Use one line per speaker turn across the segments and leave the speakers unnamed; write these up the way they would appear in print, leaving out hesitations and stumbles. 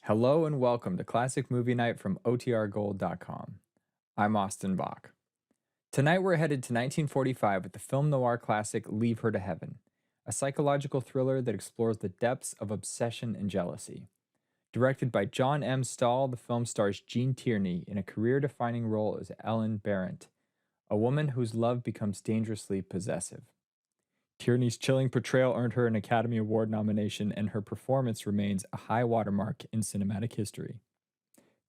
Hello and welcome to Classic Movie Night from OTRGold.com. I'm Austin Bach. Tonight we're headed to 1945 with the film noir classic Leave Her to Heaven, a psychological thriller that explores the depths of obsession and jealousy. Directed by John M. Stahl, the film stars Jeanne Tierny in a career-defining role as Ellen Barrett, a woman whose love becomes dangerously possessive. Tierney's chilling portrayal earned her an Academy Award nomination, and her performance remains a high watermark in cinematic history.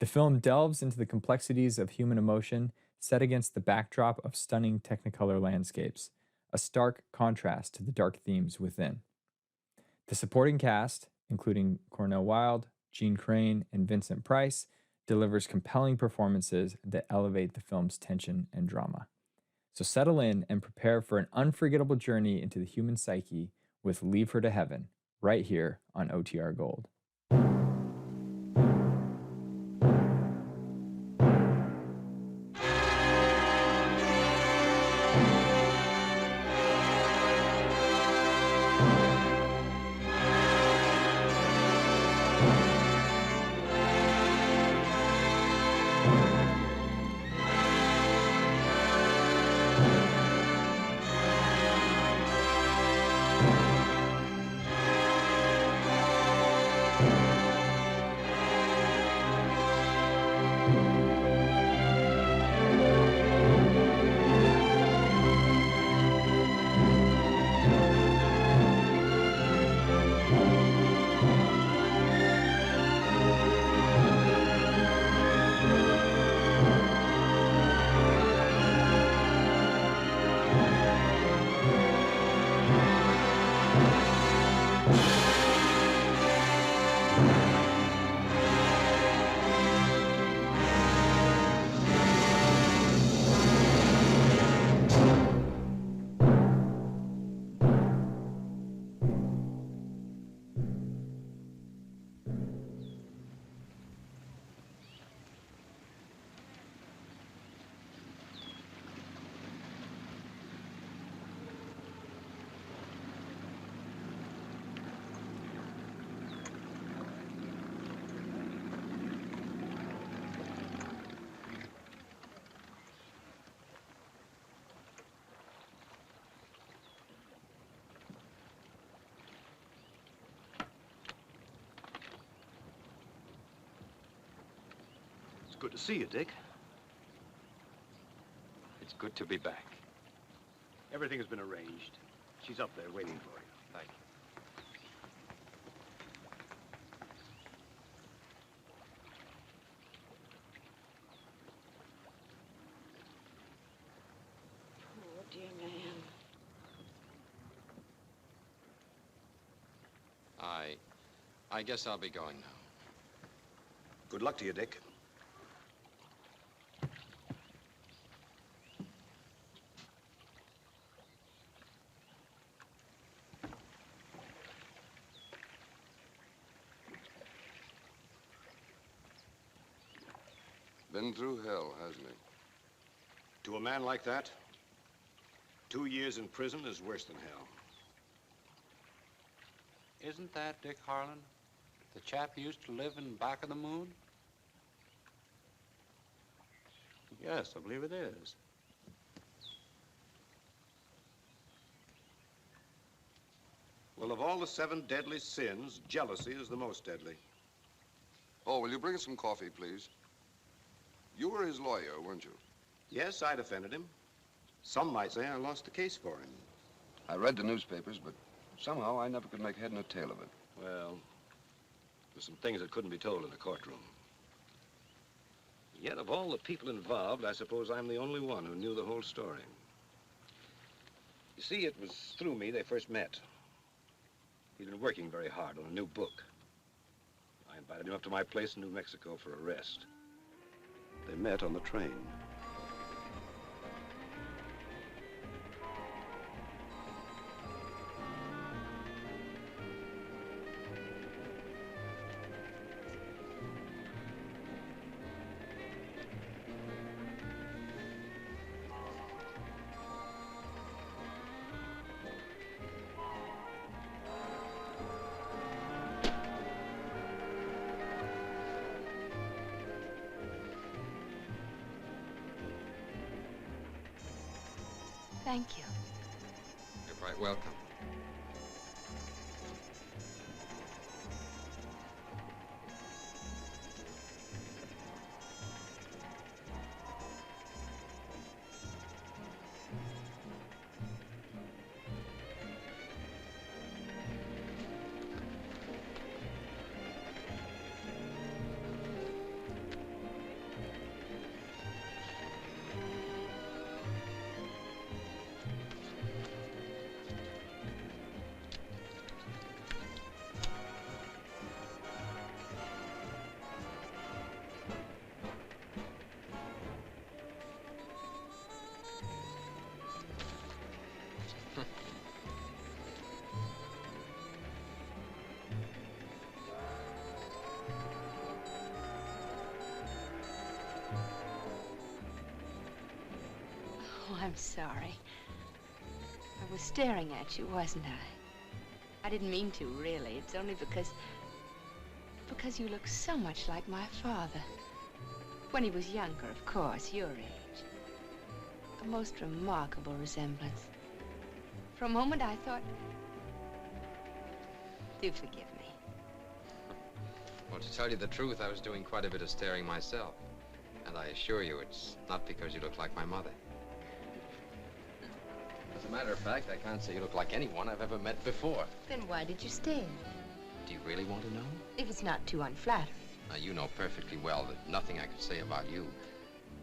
The film delves into the complexities of human emotion, set against the backdrop of stunning Technicolor landscapes, a stark contrast to the dark themes within. The supporting cast, including Cornel Wilde, Jeanne Crain, and Vincent Price, delivers compelling performances that elevate the film's tension and drama. So settle in and prepare for an unforgettable journey into the human psyche with Leave Her to Heaven, right here on OTR Gold.
Good to see you, Dick.
It's good to be back.
Everything has been arranged. She's up there waiting for you.
Thank you.
Oh, dear man.
I guess I'll be going now.
Good luck to you, Dick.
Been through hell, hasn't he?
To a man like that, 2 years in prison is worse than hell.
Isn't that Dick Harlan? The chap who used to live in back of the moon? Yes, I believe it is.
Well, of all the 7 deadly sins, jealousy is the most deadly.
Oh, will you bring us some coffee, please? You were his lawyer, weren't you?
Yes, I defended him. Some might say I lost the case for him.
I read the newspapers, but somehow I never could make head nor tail of it.
Well, there's some things that couldn't be told in a courtroom. Yet of all the people involved, I suppose I'm the only one who knew the whole story. You see, it was through me they first met. He'd been working very hard on a new book. I invited him up to my place in New Mexico for a rest. They met on the train.
Thank you.
You're quite welcome.
Oh, I'm sorry. I was staring at you, wasn't I? I didn't mean to, really. It's only because you look so much like my father. When he was younger, of course, your age. A most remarkable resemblance. For a moment, I thought... Do forgive me.
Well, to tell you the truth, I was doing quite a bit of staring myself. And I assure you, it's not because you look like my mother. As a matter of fact, I can't say you look like anyone I've ever met before.
Then why did you stare?
Do you really want to know?
If it's not too unflattering.
Now, you know perfectly well that nothing I could say about you,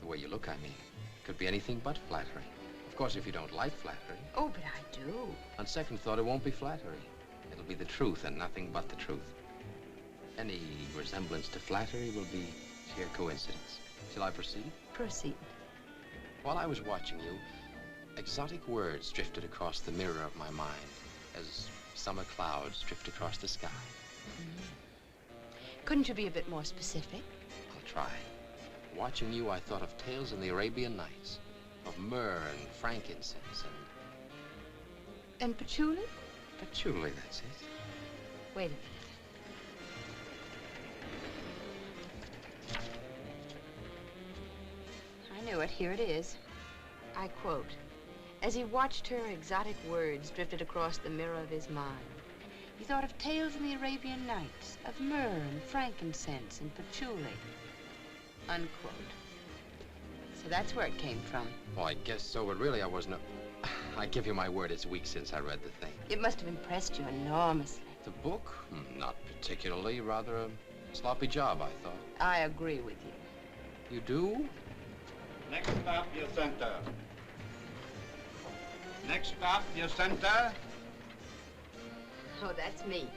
the way you look, I mean, could be anything but flattering. Of course, if you don't like flattery.
Oh, but I do.
On second thought, it won't be flattery. It'll be the truth and nothing but the truth. Any resemblance to flattery will be sheer coincidence. Shall I proceed?
Proceed.
While I was watching you, exotic words drifted across the mirror of my mind as summer clouds drift across the sky.
Couldn't you be a bit more specific?
I'll try. Watching you, I thought of tales in the Arabian Nights, of myrrh and frankincense
And patchouli?
patchouli, that's it.
Wait a minute. I knew it. Here it is. I quote, "As he watched her, exotic words drifted across the mirror of his mind. He thought of tales in the Arabian Nights, of myrrh and frankincense and patchouli." Unquote. So that's where it came from.
Well, I guess so, but really I wasn't I give you my word, it's weeks since I read the thing.
It must have impressed you enormously.
The book? Not particularly. Rather a sloppy job, I thought.
I agree with you.
You do?
Next stop, your center. Next stop, your center.
Oh, that's me.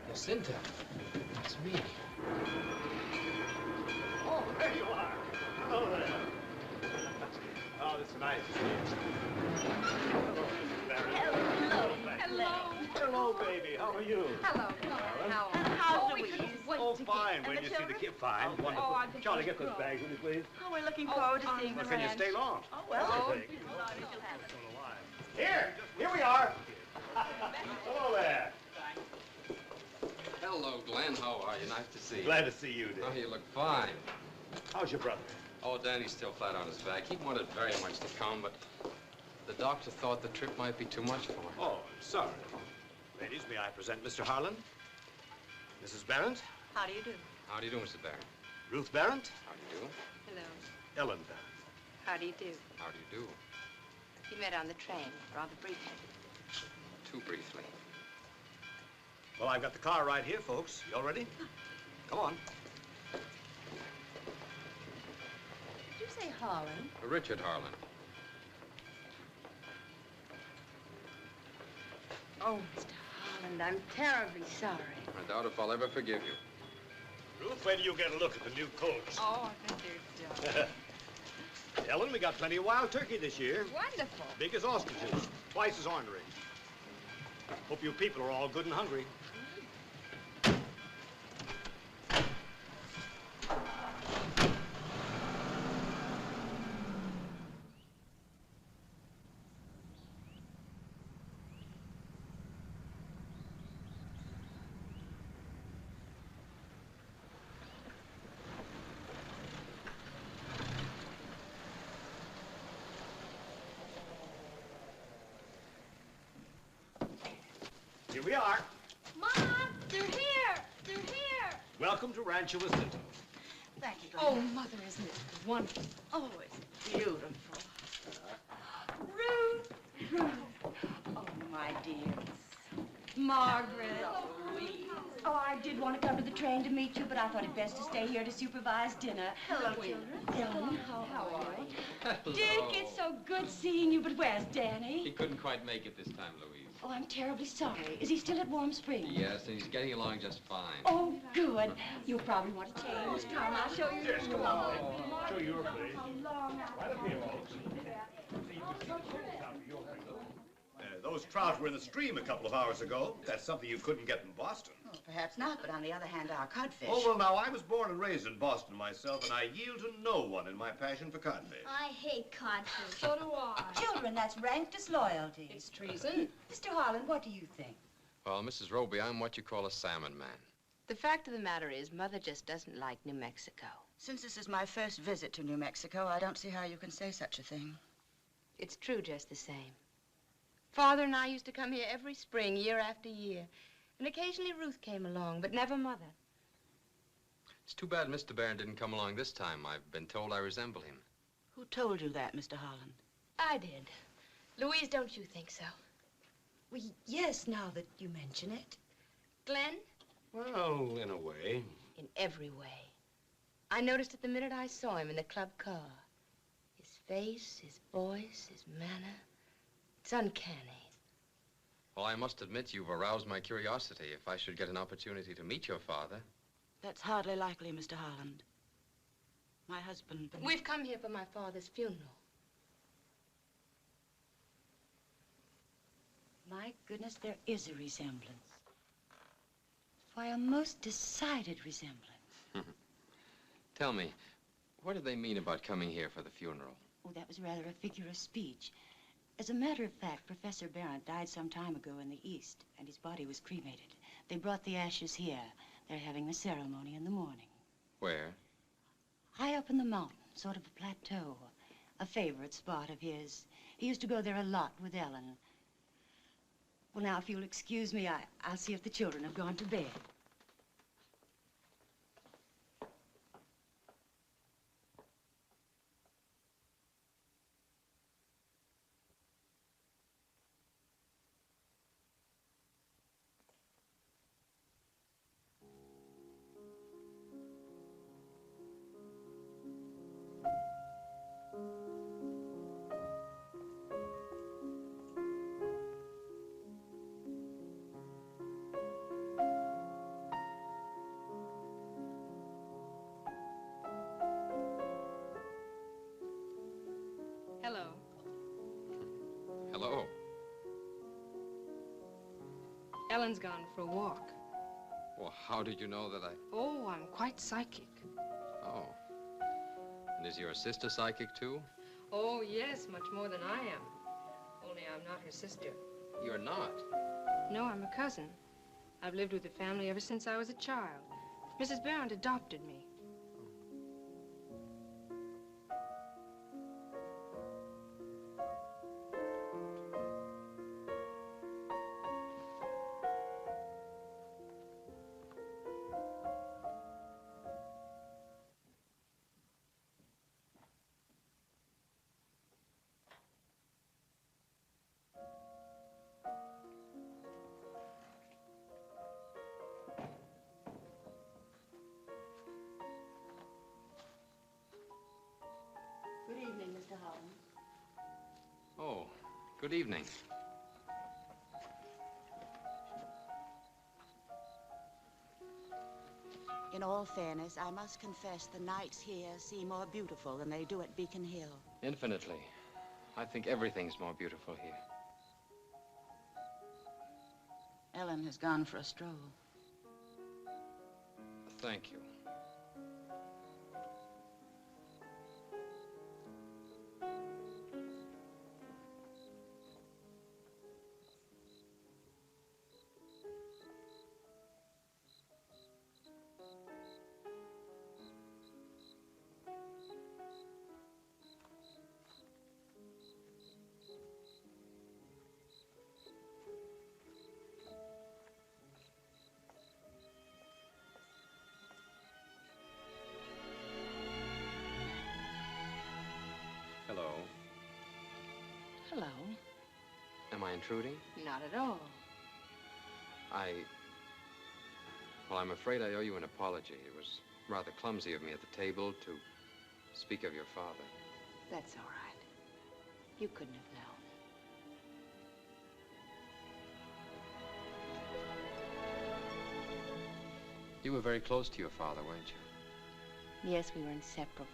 Jacinta. It's me.
Oh, there you are. Hello there. Oh, this is nice to see you. Hello, Mrs. Barrett.
Hello.
Hello, baby. How are you?
Hello. How
How's Louise?
Oh, fine. When you see the kid, fine. Wonderful.
Oh, I've been
Charlie,
so
get those
cross.
bags, will you, please?
Oh, we're looking forward to seeing the
Well, can you
ranch.
stay long?
Oh, well.
Here we are. Hello there.
Hello, Glenn. How are you? Nice to see you.
Glad to see you, dear.
Oh, you look fine.
How's your brother?
Oh, Danny's still flat on his back. He wanted very much to come, but the doctor thought the trip might be too much for him.
Oh, I'm sorry. Ladies, may I present Mr. Harlan? Mrs. Barrett?
How do you do?
How do you do, Mr. Barron?
Ruth Barrett?
How do you do?
Hello.
Ellen Barrett.
How do you do?
How do you do?
We met on the train, rather briefly.
Too briefly.
Well, I've got the car right here, folks. You all ready? Come on.
Did you say Harlan?
Richard Harlan.
Oh, Mr. Harlan, I'm terribly sorry.
I doubt if I'll ever forgive you.
Ruth, wait till you get a look at the new coats.
Oh, I think they're done.
Ellen, we got plenty of wild turkey this year.
Wonderful.
Big as ostriches, twice as ornery. Hope you people are all good and hungry. we are.
Mom, they're here. They're here.
Welcome to Rancho Jacinto.
Thank you,
Oh,
Glenn.
Mother, isn't it wonderful?
Oh, it's beautiful.
Ruth.
Oh, my dears.
Margaret.
Oh, I did want to come to the train to meet you, but I thought it best to stay here to supervise dinner.
Hello, children.
Ellen, how are you?
Hello.
Dick, it's so good seeing you, but where's Danny?
He couldn't quite make it this time, Louise.
Oh, I'm terribly sorry. Is he still at Warm Springs?
Yes, and he's getting along just fine.
Oh, good. You'll probably want to change. Come, I'll show you.
Yes, come on. Show your place.
Right
Right up here, folks. Those trout were in the stream a couple of hours ago. That's something you couldn't get in Boston.
Oh, perhaps not, but on the other hand, our codfish.
Oh, well, now, I was born and raised in Boston myself, and I yield to no one in my passion for codfish.
I hate codfish. So do I.
Children, that's rank disloyalty.
It's treason.
Mr. Harlan, what do you think?
Well, Mrs. Roby, I'm what you call a salmon man.
The fact of the matter is, Mother just doesn't like New Mexico.
Since this is my first visit to New Mexico, I don't see how you can say such a thing.
It's true just the same. Father and I used to come here every spring, year after year. And occasionally Ruth came along, but never Mother.
It's too bad Mr. Barron didn't come along this time. I've been told I resemble him.
Who told you that, Mr. Holland?
I did. Louise, don't you think so?
Well, yes, now that you mention it.
Glenn?
Well, in a way.
In every way. I noticed it the minute I saw him in the club car. His face, his voice, his manner. It's uncanny.
Well, I must admit you've aroused my curiosity. If I should get an opportunity to meet your father.
That's hardly likely, Mr. Holland. My husband...
We've come here for my father's funeral.
My goodness, there is a resemblance. Why, a most decided resemblance.
Tell me, what did they mean about coming here for the funeral?
Oh, that was rather a figure of speech. As a matter of fact, Professor Barron died some time ago in the East, and his body was cremated. They brought the ashes here. They're having the ceremony in the morning.
Where?
High up in the mountain, sort of a plateau. A favorite spot of his. He used to go there a lot with Ellen. Well, now, if you'll excuse me, I'll see if the children have gone to bed.
Hello.
Hello.
Ellen's gone for a walk.
Well, how did you know that I...
Oh, I'm quite psychic.
Oh. And is your sister psychic, too?
Oh, yes, much more than I am. Only I'm not her sister.
You're not.
No, I'm a cousin. I've lived with the family ever since I was a child. Mrs. Barron adopted me.
Good evening, Mr. Holland.
Oh, good evening.
In all fairness, I must confess the nights here seem more beautiful than they do at Beacon Hill.
Infinitely. I think everything's more beautiful here.
Ellen has gone for a stroll.
Thank you.
Hello.
Am I intruding?
Not at all.
Well, I'm afraid I owe you an apology. It was rather clumsy of me at the table to speak of your father.
That's all right. You couldn't have known.
You were very close to your father, weren't you?
Yes, we were inseparable.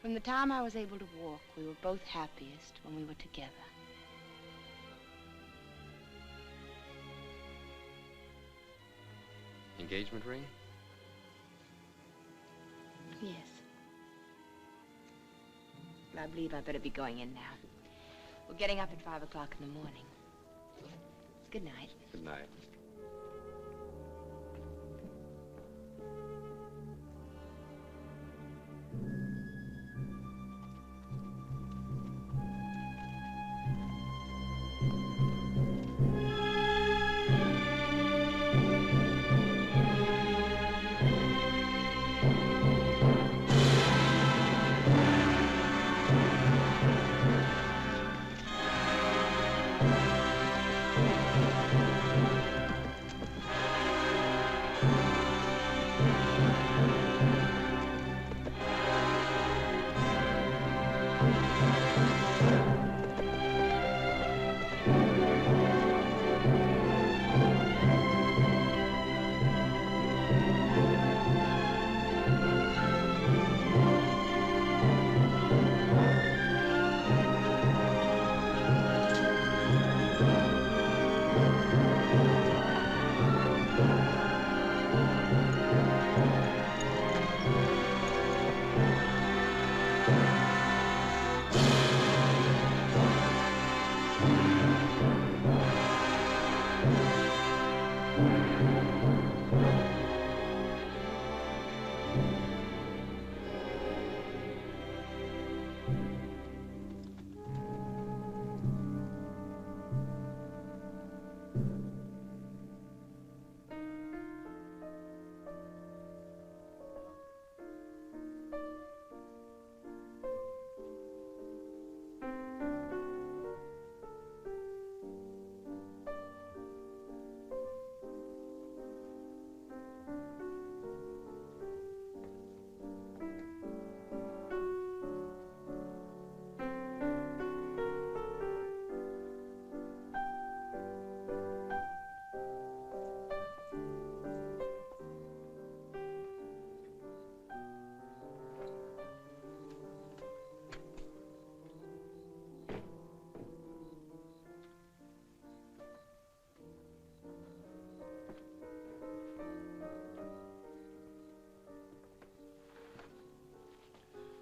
From the time I was able to walk, we were both happiest when we were together.
Engagement ring?
Yes. But I believe I better be going in now. We're getting up at 5 o'clock in the morning. Good night.
Good night.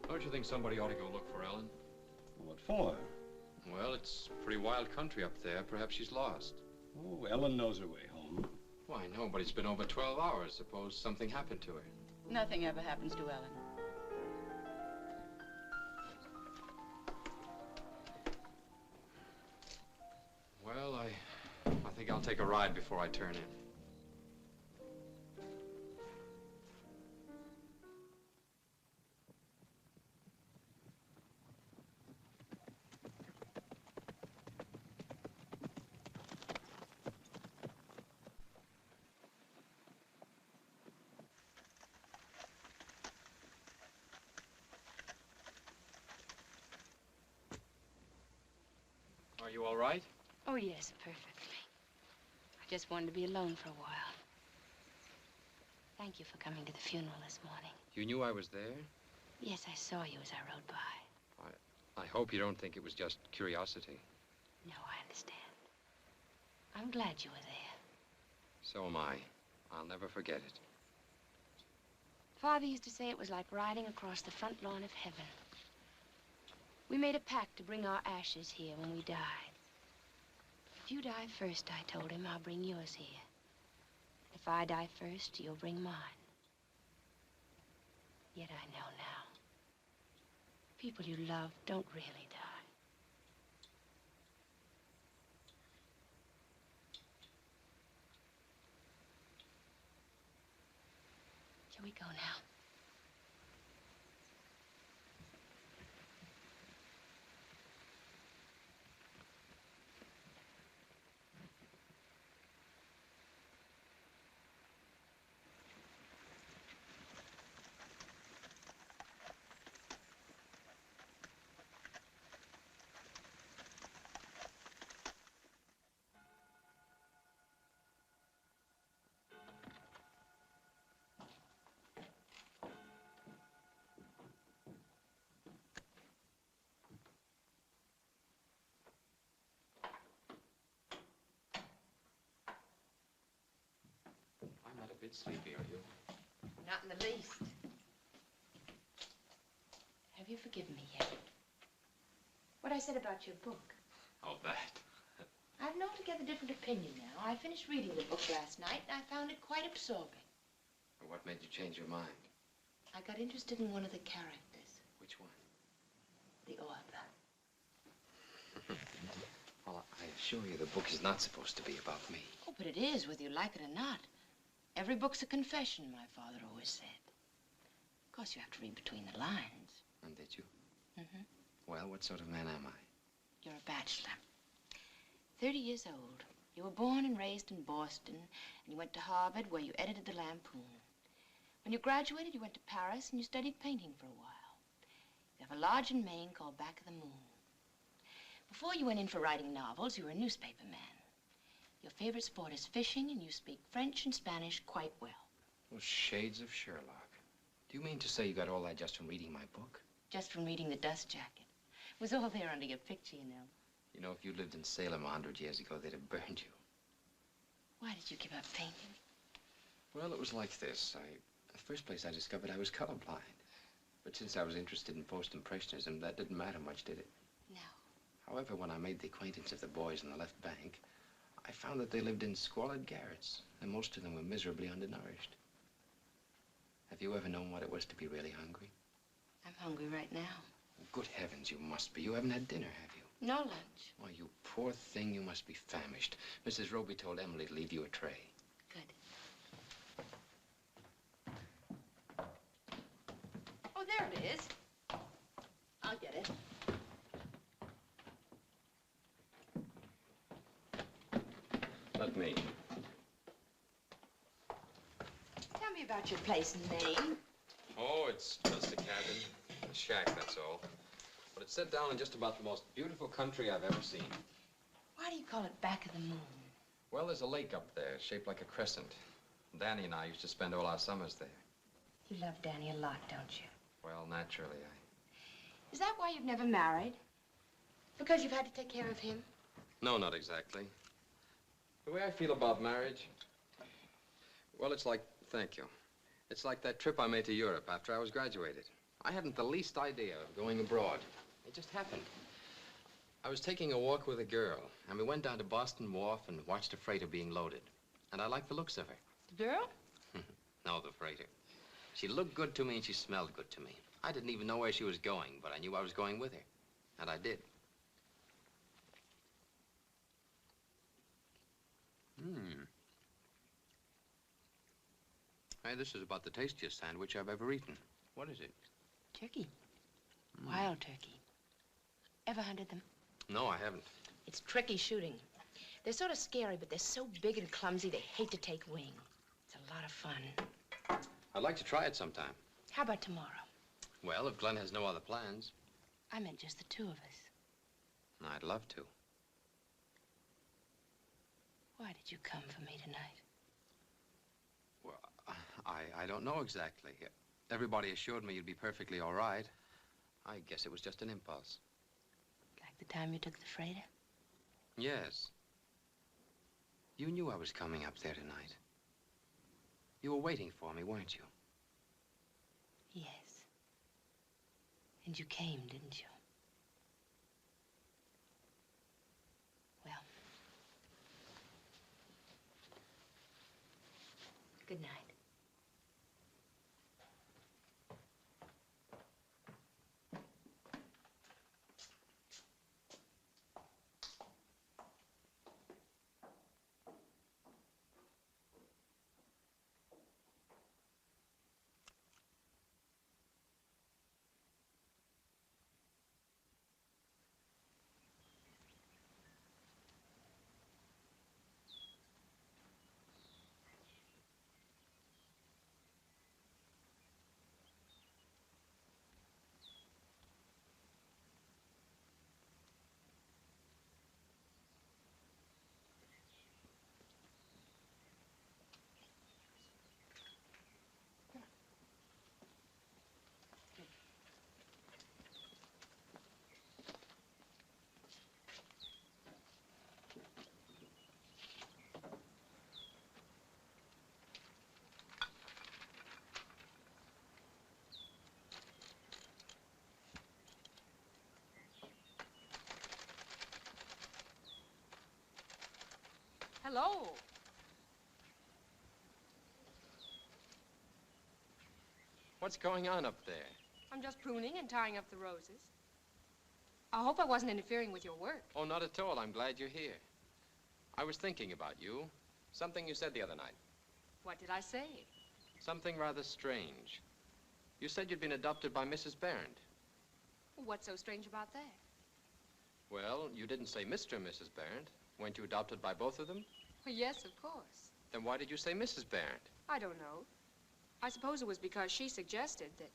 Don't you think somebody ought to go look for Ellen?
What for?
Well, it's pretty wild country up there. Perhaps she's lost.
Oh, Ellen knows her way home.
Well, I know, but it's been over 12 hours. Suppose something happened to her.
Nothing ever happens to Ellen.
Well, I think I'll take a ride before I turn in. Are you all right?
Oh, yes, perfectly. I just wanted to be alone for a while. Thank you for coming to the funeral this morning.
You knew I was there?
Yes, I saw you as I rode by.
I hope you don't think it was just curiosity.
No, I understand. I'm glad you were there.
So am I. I'll never forget it.
Father used to say it was like riding across the front lawn of heaven. We made a pact to bring our ashes here when we died. If you die first, I told him, I'll bring yours here. If I die first, you'll bring mine. Yet I know now. People you love don't really die. Shall we go now?
bit sleepy, are you?
Not in the least. Have you forgiven me yet? What I said about your book.
Oh, that.
I have an altogether different opinion now. I finished reading the book last night, and I found it quite absorbing.
What made you change your mind?
I got interested in one of the characters.
Which one?
The author.
Well, I assure you the book is not supposed to be about me.
Oh, but it is, whether you like it or not. Every book's a confession, my father always said. Of course, you have to read between the lines.
And did you?
Mm-hmm.
Well, what sort of man am I?
You're a bachelor. 30 years old. You were born and raised in Boston, and you went to Harvard, where you edited the Lampoon. When you graduated, you went to Paris, and you studied painting for a while. You have a lodge in Maine called Back of the Moon. Before you went in for writing novels, you were a newspaper man. Your favorite sport is fishing, and you speak French and Spanish quite well.
Well, shades of Sherlock. Do you mean to say you got all that just from reading my book?
Just from reading The Dust Jacket. It was all there under your picture, you know.
You know, if you lived in Salem 100 years ago, they'd have burned you.
Why did you give up painting?
Well, it was like this. In the first place, I discovered I was colorblind. But since I was interested in post-impressionism, that didn't matter much, did it?
No.
However, when I made the acquaintance of the boys in the left bank, I found that they lived in squalid garrets, and most of them were miserably undernourished. Have you ever known what it was to be really hungry?
I'm hungry right now.
Good heavens, you must be. You haven't had dinner, have you?
No lunch.
Why, you poor thing, you must be famished. Mrs. Roby told Emily to leave you a tray.
Good. Oh, there it is. I'll get it.
Let me.
Tell me about your place in Maine.
Oh, it's just a cabin, a shack, that's all. But it's set down in just about the most beautiful country I've ever seen.
Why do you call it Back of the Moon?
Well, there's a lake up there, shaped like a crescent. Danny and I used to spend all our summers there.
You love Danny a lot, don't you?
Well, naturally,
Is that why you've never married? Because you've had to take care of him?
No, not exactly. The way I feel about marriage, well, it's like, thank you. It's like that trip I made to Europe after I was graduated. I hadn't the least idea of going abroad. It just happened. I was taking a walk with a girl, and we went down to Boston Wharf and watched a freighter being loaded. And I liked the looks of her.
The girl?
No, the freighter. She looked good to me and she smelled good to me. I didn't even know where she was going, but I knew I was going with her. And I did. Hey, this is about the tastiest sandwich I've ever eaten. What is it?
Turkey. Wild turkey. Ever hunted them?
No, I haven't.
It's tricky shooting. They're sort of scary, but they're so big and clumsy, they hate to take wing. It's a lot of fun.
I'd like to try it sometime.
How about tomorrow?
Well, if Glenn has no other plans.
I meant just the two of us.
I'd love to.
Why did you come for me tonight?
Well, I don't know exactly. Everybody assured me you'd be perfectly all right. I guess it was just an impulse.
Like the time you took the freighter?
Yes. You knew I was coming up there tonight. You were waiting for me, weren't you?
Yes. And you came, didn't you? Well. Good night.
Hello.
What's going on up there?
I'm just pruning and tying up the roses. I hope I wasn't interfering with your work.
Oh, not at all. I'm glad you're here. I was thinking about you. Something you said the other night.
What did I say?
Something rather strange. You said you'd been adopted by Mrs. Barrett.
What's so strange about that?
Well, you didn't say Mr. and Mrs. Barrett. Weren't you adopted by both of them?
Well, yes, of course.
Then why did you say Mrs. Barrett?
I don't know. I suppose it was because she suggested that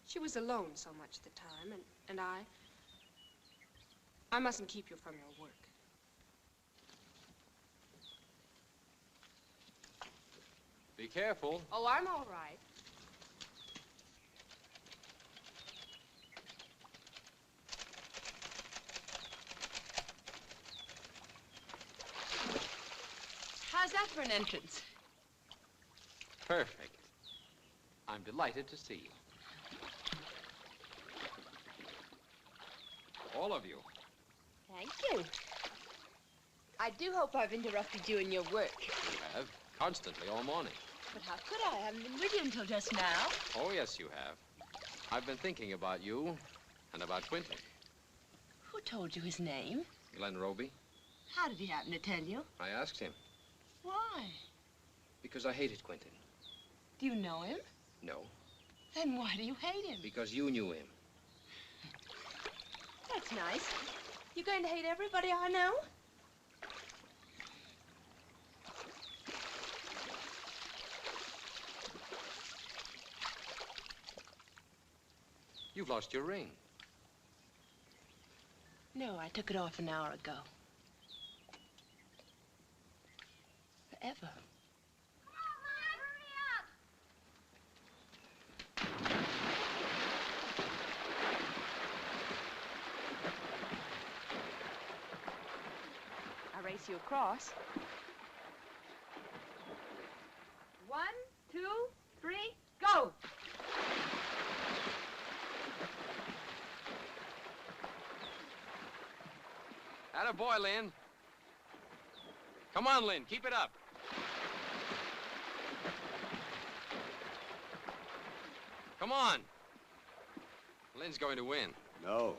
she was alone so much of the time, and I mustn't keep you from your work.
Be careful.
Oh, I'm all right.
How's that for an entrance?
Perfect. I'm delighted to see you. All of you.
Thank you. I do hope I've interrupted you in your work.
You have. Constantly, all morning.
But how could I? I haven't been with you until just now.
Oh, yes, you have. I've been thinking about you and about Quentin.
Who told you his name?
Glenn Roby.
How did he happen to tell you?
I asked him.
Why?
Because I hated Quentin.
Do you know him?
No.
Then why do you hate him?
Because you knew him.
That's nice. You're going to hate everybody I know?
You've lost your ring.
No, I took it off an hour ago. Forever.
I race you across. 1, 2, 3, go!
Atta boy, Lynn. Come on, Lynn, keep it up. Come on. Lynn's going to win.
No,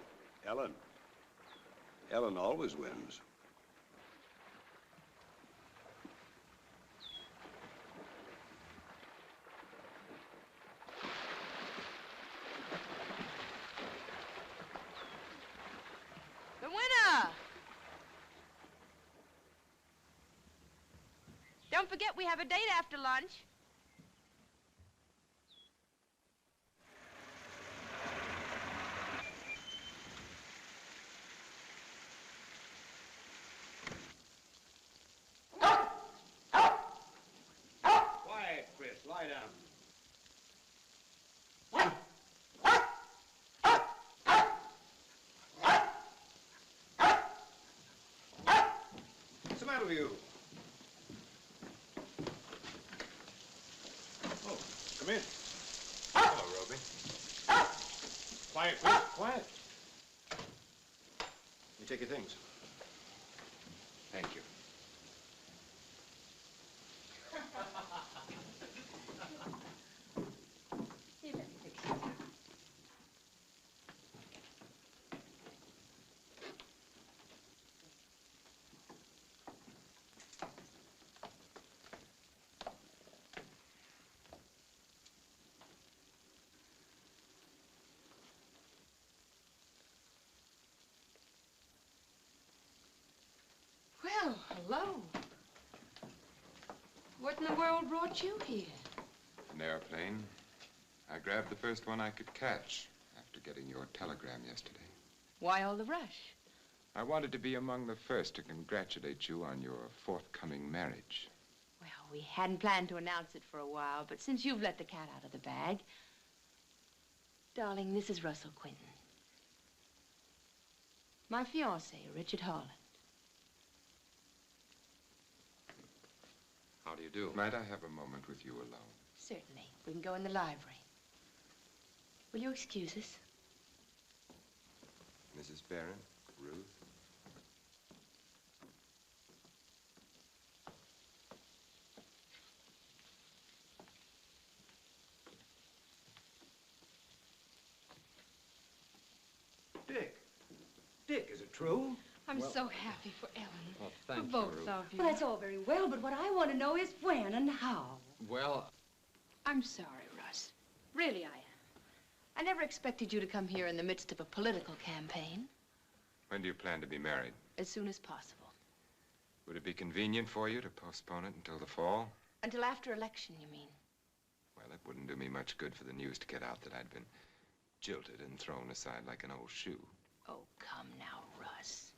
Ellen. Ellen always wins.
The winner! Don't forget we have a date after lunch.
Quiet, Chris. Lie down. What's the matter with you? Oh, come in. Hello, Roby. Quiet, Chris. Quiet. You take your things.
Thank you.
Well, hello. What in the world brought you here?
An airplane. I grabbed the first one I could catch after getting your telegram yesterday.
Why all the rush?
I wanted to be among the first to congratulate you on your forthcoming marriage.
Well, we hadn't planned to announce it for a while, but since you've let the cat out of the bag... Darling, this is Russell Quentin. My fiancé, Richard Holland.
How do you do?
Might I have a moment with you alone?
Certainly. We can go in the library. Will you excuse us?
Mrs. Barron, Ruth.
true?
I'm so happy for Ellen.
Well,
For
thank you,
both
Ruth.
of you.
Well, that's all very well, but what I want to know is when and how.
Well,
I'm sorry, Russ. Really, I am. I never expected you to come here in the midst of a political campaign.
When do you plan to be married?
As soon as possible.
Would it be convenient for you to postpone it until the fall?
Until after election, you mean?
Well, it wouldn't do me much good for the news to get out that I'd been jilted and thrown aside like an old shoe.
Oh, come now, Russ.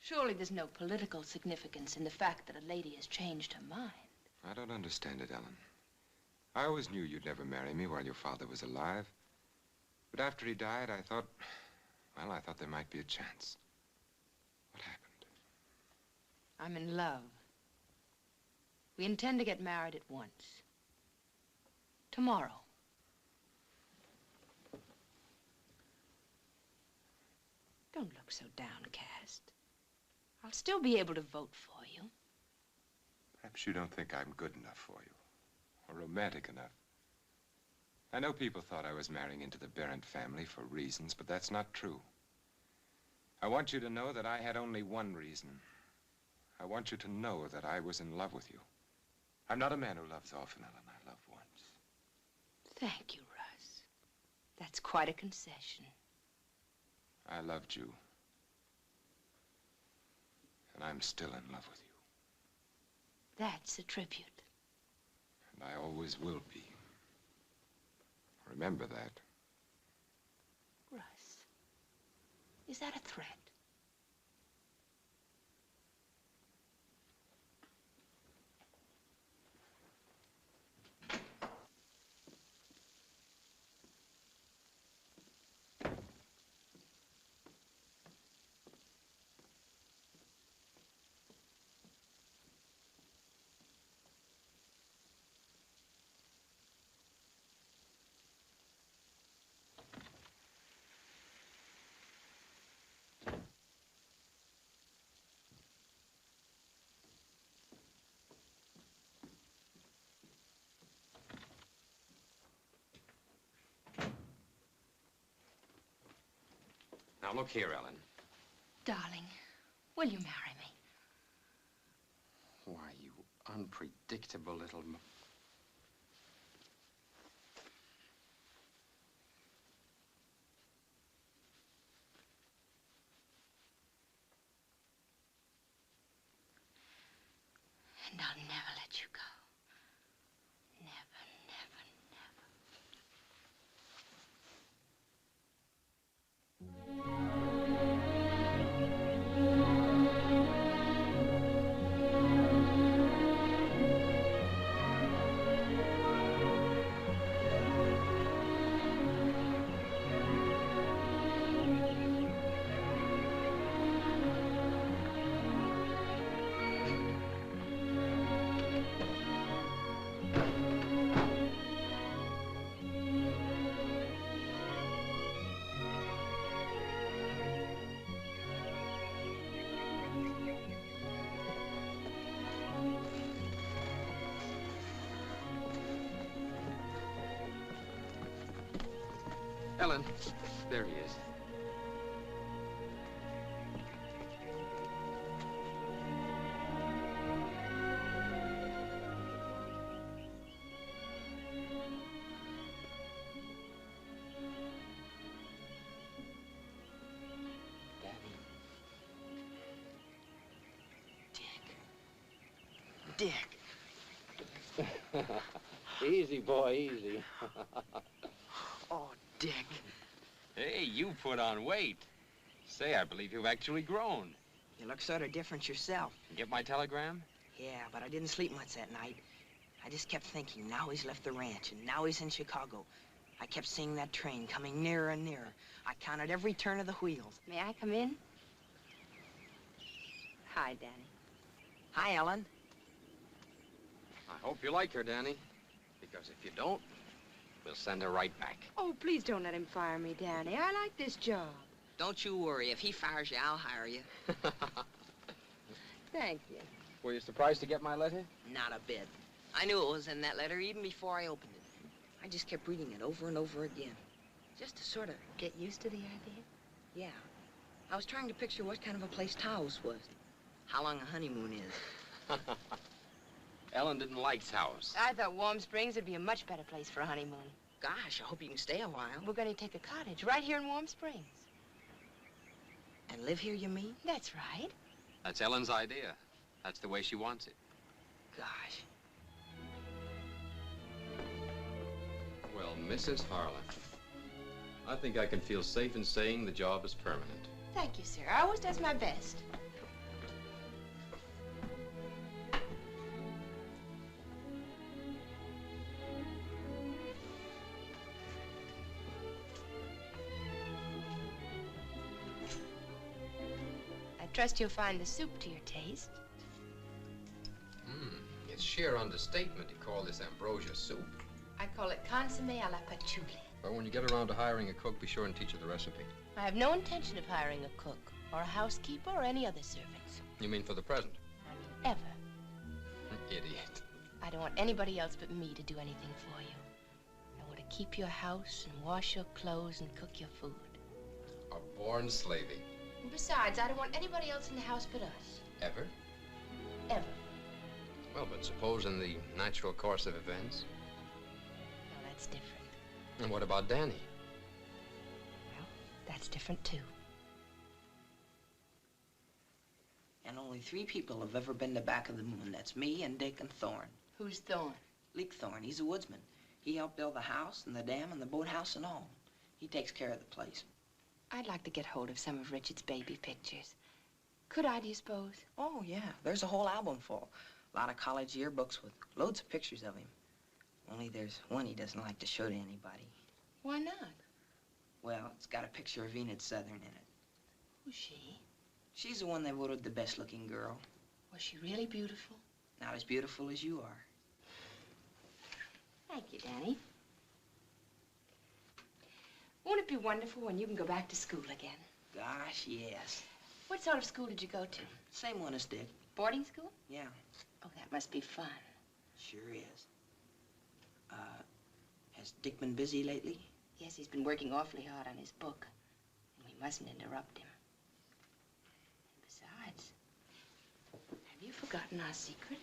Surely there's no political significance in the fact that a lady has changed her mind.
I don't understand it, Ellen. I always knew you'd never marry me while your father was alive. But after he died, I thought there might be a chance. What happened?
I'm in love. We intend to get married at once. Tomorrow. Don't look so downcast. I'll still be able to vote for you.
Perhaps you don't think I'm good enough for you, or romantic enough. I know people thought I was marrying into the Barrett family for reasons, but that's not true. I want you to know that I had only one reason. I want you to know that I was in love with you. I'm not a man who loves often, Ellen. I love once.
Thank you, Russ. That's quite a concession.
I loved you. And I'm still in love with you.
That's a tribute.
And I always will be. Remember that.
Russ, is that a threat?
now look here, Ellen.
Darling, will you marry me?
Why, you unpredictable little...
And I'll never let you go. Never, never, never.
Ellen, there he is.
Dick.
Easy, boy, easy.
Oh, Dick.
Hey, you put on weight. Say, I believe you've actually grown.
You look sort of different yourself.
Get my telegram?
Yeah, but I didn't sleep much that night. I just kept thinking, now he's left the ranch, and now he's in Chicago. I kept seeing that train coming nearer and nearer. I counted every turn of the wheels.
May I come in? Hi, Danny.
Hi, Ellen.
I hope you like her, Danny. Because if you don't, we'll send her right back.
Oh, please don't let him fire me, Danny. I like this job.
Don't you worry. If he fires you, I'll hire you.
Thank you.
Were you surprised to get my letter?
Not a bit. I knew it was in that letter even before I opened it. I just kept reading it over and over again. Just to sort of
Get used to the idea?
Yeah. I was trying to picture what kind of a place Taos was. How long a honeymoon is.
Ellen didn't like Taos.
I thought Warm Springs would be a much better place for a honeymoon.
Gosh, I hope you can stay a while.
We're going to take a cottage right here in Warm Springs.
And live here, you mean?
That's right.
That's Ellen's idea. That's the way she wants it.
Gosh.
Well, Mrs. Harlan, I think I can feel safe in saying the job is permanent.
Thank you, sir. I always does my best. I trust you'll find the soup to your taste.
It's sheer understatement to call this ambrosia soup.
I call it consomme à la patchouli.
But when you get around to hiring a cook, be sure and teach her the recipe.
I have no intention of hiring a cook, or a housekeeper, or any other servants.
You mean for the present?
Ever.
Idiot.
I don't want anybody else but me to do anything for you. I want to keep your house and wash your clothes and cook your food.
A born slavey.
And besides, I don't want anybody else in the house but us.
Ever?
Ever.
Well, but suppose in the natural course of events?
No, that's different.
And what about Danny?
Well, that's different too.
And only 3 people have ever been to Back of the Moon. That's me and Dick and Thorne.
Who's Thorne?
Leek Thorne. He's a woodsman. He helped build the house and the dam and the boathouse and all. He takes care of the place.
I'd like to get hold of some of Richard's baby pictures. Could I, do you suppose?
Oh, yeah. There's a whole album full. A lot of college yearbooks with loads of pictures of him. Only there's one he doesn't like to show to anybody.
Why not?
Well, it's got a picture of Enid Southern in it.
Who's she?
She's the one they voted the best-looking girl.
Was she really beautiful?
Not as beautiful as you are.
Thank you, Danny. Won't it be wonderful when you can go back to school again?
Gosh, yes.
What sort of school did you go to?
Same one as Dick.
Boarding school?
Yeah.
Oh, that must be fun.
Sure is. Has Dick been busy lately?
Yes, he's been working awfully hard on his book. And we mustn't interrupt him. And besides, have you forgotten our secret?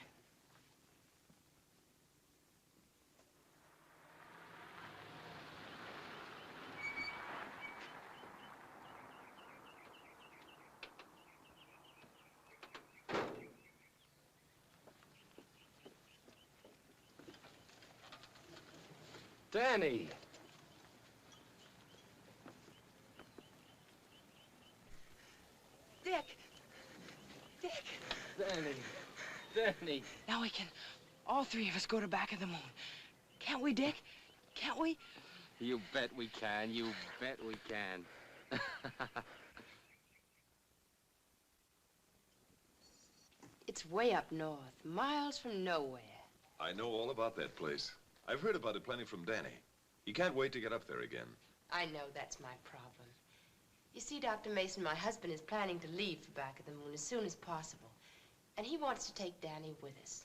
Danny!
Dick! Dick!
Danny! Danny!
Now we can, all 3 of us, go to Back of the Moon. Can't we, Dick? Can't we?
You bet we can. You bet we can.
It's way up north, miles from nowhere.
I know all about that place. I've heard about it plenty from Danny. He can't wait to get up there again.
I know that's my problem. You see, Dr. Mason, my husband is planning to leave for Back of the Moon as soon as possible. And he wants to take Danny with us.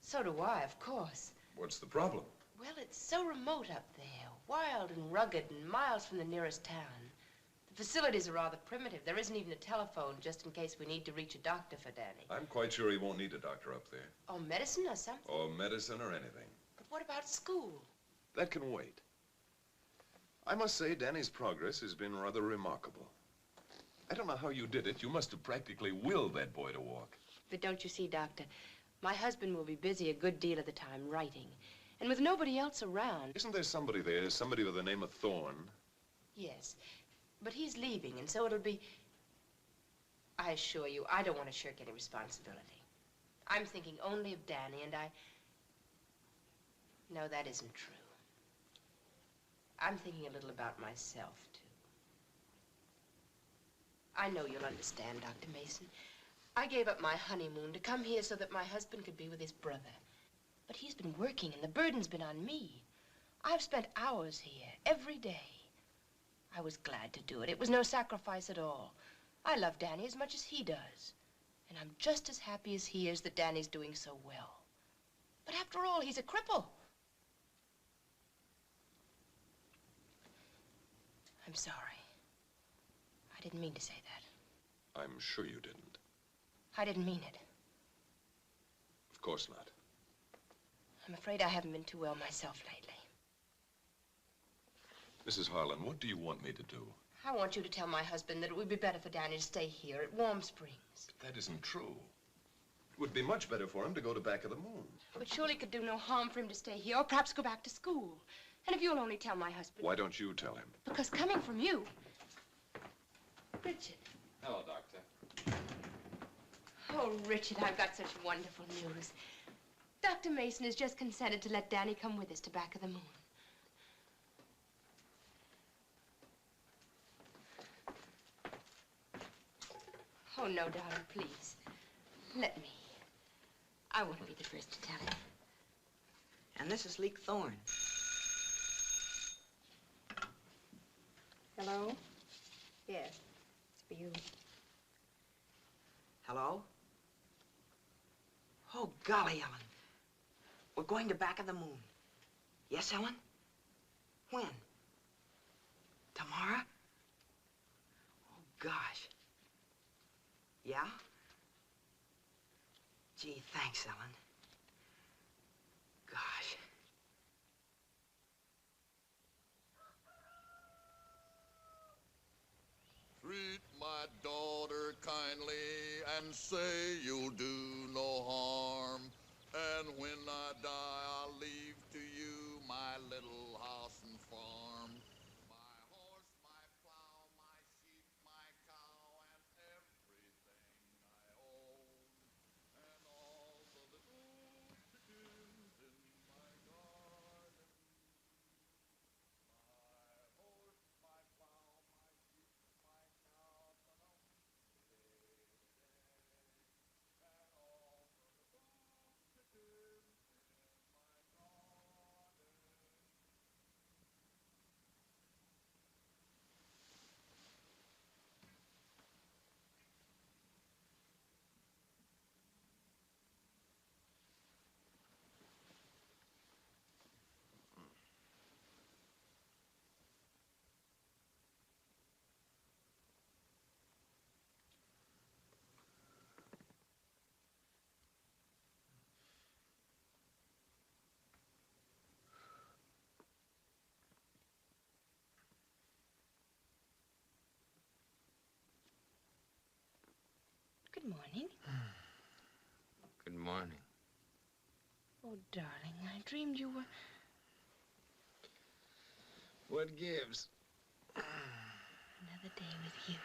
So do I, of course.
What's the problem?
Well, it's so remote up there, wild and rugged and miles from the nearest town. The facilities are rather primitive. There isn't even a telephone just in case we need to reach a doctor for Danny.
I'm quite sure he won't need a doctor up there.
Or medicine or something.
Or medicine or anything.
But what about school?
That can wait. I must say, Danny's progress has been rather remarkable. I don't know how you did it. You must have practically willed that boy to walk.
But don't you see, Doctor, my husband will be busy a good deal of the time writing. And with nobody else around.
Isn't there somebody there, somebody with the name of Thorne?
Yes, but he's leaving, and so it'll be... I assure you, I don't want to shirk any responsibility. I'm thinking only of Danny, and I... No, that isn't true. I'm thinking a little about myself, too. I know you'll understand, Dr. Mason. I gave up my honeymoon to come here so that my husband could be with his brother. But he's been working, and the burden's been on me. I've spent hours here, every day. I was glad to do it. It was no sacrifice at all. I love Danny as much as he does. And I'm just as happy as he is that Danny's doing so well. But after all, he's a cripple. I'm sorry. I
didn't mean to say that.
I'm sure you didn't.
I didn't mean it.
Of course not.
I'm afraid I haven't been too well myself lately.
Mrs. Harlan, what do you want me to do?
I want you to tell my husband that it would be better for Danny to stay here at Warm Springs.
But that isn't true. It would be much better for him to go to Back of the Moon.
But surely it could do no harm for him to stay here, or perhaps go back to school. And if you'll only tell my husband...
Why don't you tell him?
Because coming from you... Richard.
Hello, Doctor.
Oh, Richard, I've got such wonderful news. Dr. Mason has just consented to let Danny come with us to Back of the Moon. Oh, no, darling, please. Let me. I want to be the first to tell him.
And this is Leek Thorne.
Hello? Yes, it's for you.
Hello? Oh, golly, Ellen. We're going to Back of the Moon. Yes, Ellen? When? Tomorrow? Oh, gosh. Yeah? Gee, thanks, Ellen. Gosh.
Treat my daughter kindly and say you'll do no harm. And when I die, I'll leave to you my little house and farm. My horse, my plow, my sheep, my cow, and everything I own. And all the little chickens in my garden. My horse, my plow, my sheep, my cow, and all the little chickens in my garden.
Good morning.
Good morning.
Oh, darling, I dreamed you were...
What gives?
Another day with you.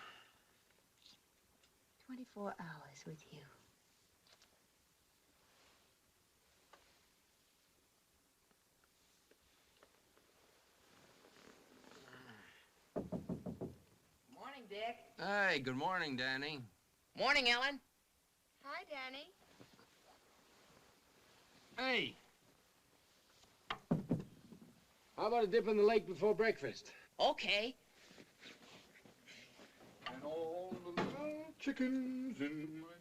24 hours with you.
Morning, Dick.
Hey, good morning, Danny.
Morning, Ellen.
Hi, Danny.
Hey. How about a dip in the lake before breakfast?
Okay.
And all the little chickens in my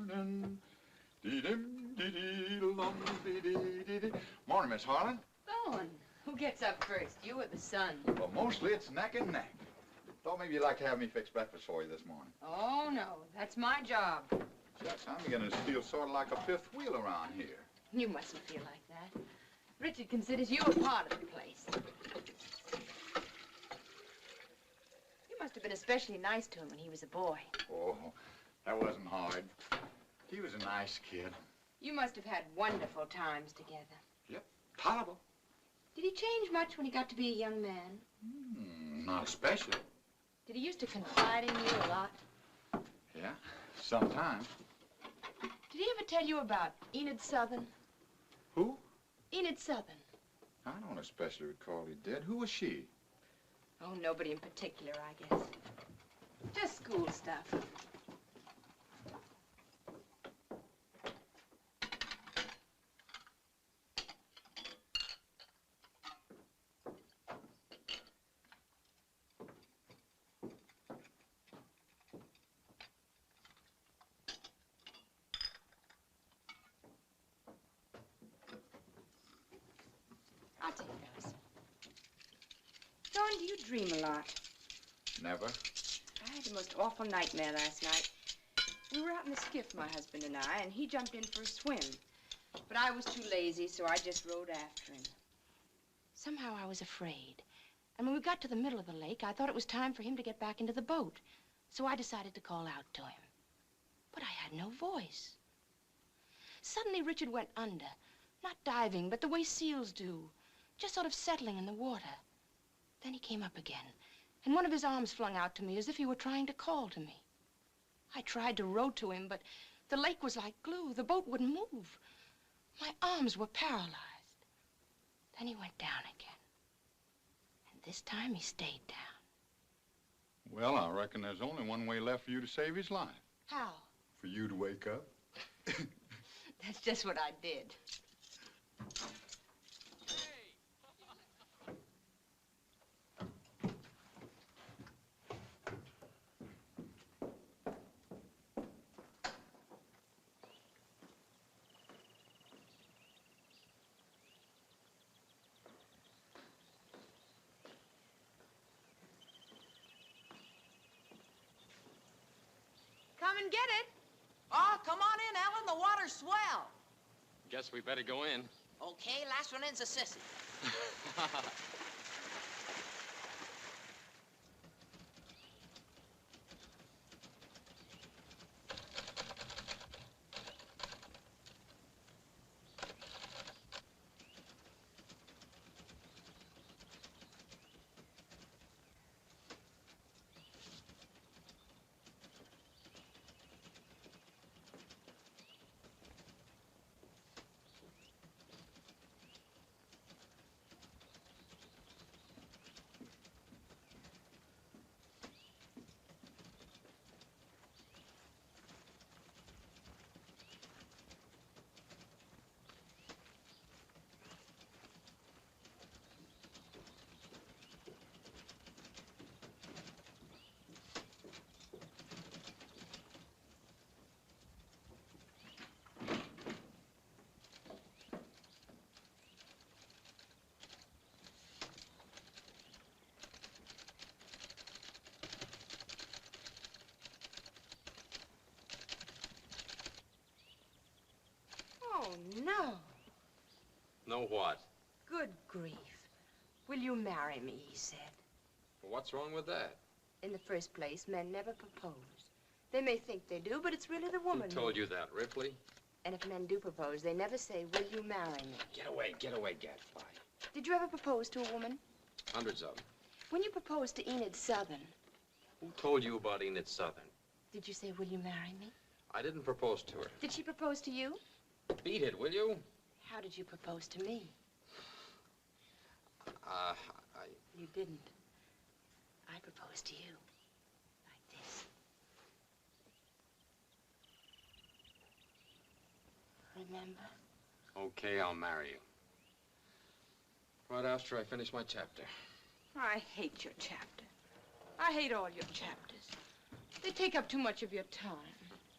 garden. Dee-dim, dee-dee-dum, dee-dee-dee-dee. Morning, Miss Harlan.
Thorne, who gets up first, you or the sun?
Well, mostly it's neck and neck. Thought maybe you'd like to have me fix breakfast for you this morning.
Oh, no, that's my job.
Shucks, I'm beginning to feel sort of like a fifth wheel around here.
You mustn't feel like that. Richard considers you a part of the place. You must have been especially nice to him when he was a boy.
Oh, that wasn't hard. He was a nice kid.
You must have had wonderful times together.
Yep, tolerable.
Did he change much when he got to be a young man?
Not especially.
Did he used to confide in you a lot?
Yeah, sometimes.
Did he ever tell you about Enid Southern?
Who?
Enid Southern.
I don't especially recall he did. Who was she?
Oh, nobody in particular, I guess. Just school stuff. I'll take those. Thorne, do you dream a lot?
Never.
I had the most awful nightmare last night. We were out in the skiff, my husband and I, and he jumped in for a swim. But I was too lazy, so I just rowed after him. Somehow I was afraid. And when we got to the middle of the lake, I thought it was time for him to get back into the boat. So I decided to call out to him. But I had no voice. Suddenly, Richard went under. Not diving, but the way seals do. Just sort of settling in the water. Then he came up again, and one of his arms flung out to me as if he were trying to call to me. I tried to row to him, but the lake was like glue. The boat wouldn't move. My arms were paralyzed. Then he went down again. And this time he stayed down.
Well, I reckon there's only one way left for you to save his life.
How?
For you to wake up.
That's just what I did.
Come and get it. Oh, come on in, Ellen. The water's swell.
Guess we better go in.
Okay, last one in's a sissy.
Oh, no.
Know what?
Good grief. Will you marry me, he said.
Well, what's wrong with that?
In the first place, men never propose. They may think they do, but it's really the woman.
Who told you that, Ripley?
And if men do propose, they never say, will you marry me?
Get away, gadfly.
Did you ever propose to a woman?
Hundreds of them.
When you proposed to Enid Southern,
Who told you about Enid Southern?
did you say, will you marry me?
I didn't propose to her.
Did she propose to you?
Beat it, will you?
How did you propose to me? You didn't. I proposed to you. Like this. Remember?
Okay, I'll marry you. Right after I finish my chapter.
I hate your chapter. I hate all your chapters. They take up too much of your time.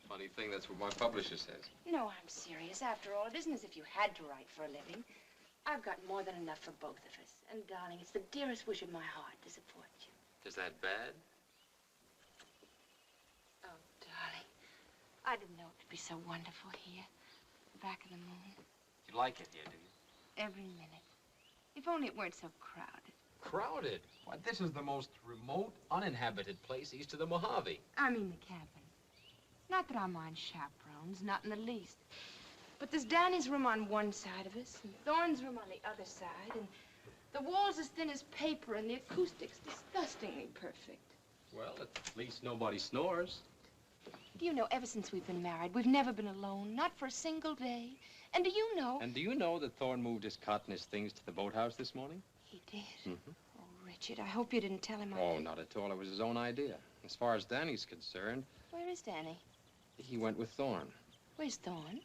Funny thing, that's what my publisher says.
No, I'm serious. After all, it isn't as if you had to write for a living. I've got more than enough for both of us. And, darling, it's the dearest wish of my heart to support you.
Is that bad?
Oh, darling, I didn't know it could be so wonderful here, back of the moon.
You like it here, do you?
Every minute. If only it weren't so crowded.
Crowded? Why, this is the most remote, uninhabited place east of the Mojave.
I mean the cabin. Not that I mind chaperones, not in the least. But there's Danny's room on one side of us, and Thorne's room on the other side, and the walls as thin as paper, and the acoustics disgustingly perfect.
Well, at least nobody snores.
Do you know, ever since we've been married, we've never been alone, not for a single day. And do you know...
And do you know that Thorne moved his cot and his things to the boathouse this morning?
He did?
Mm-hmm.
Oh, Richard, I hope you didn't tell him
Oh, not at all. It was his own idea. As far as Danny's concerned,
Where is Danny?
he went with Thorne.
Where's Thorne?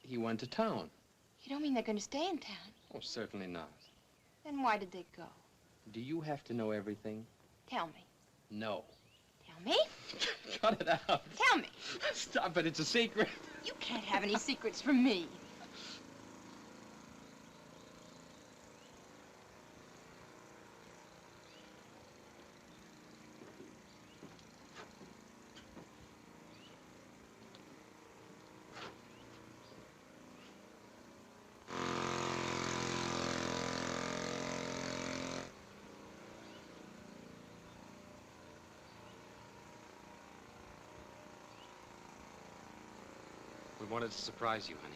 He went to town.
You don't mean they're going to stay in town?
Oh, certainly not.
Then why did they go?
Do you have to know everything?
Tell me.
No.
Tell me?
Cut it out.
Tell me.
Stop it. It's a secret.
You can't have any secrets from me.
We wanted to surprise you, honey.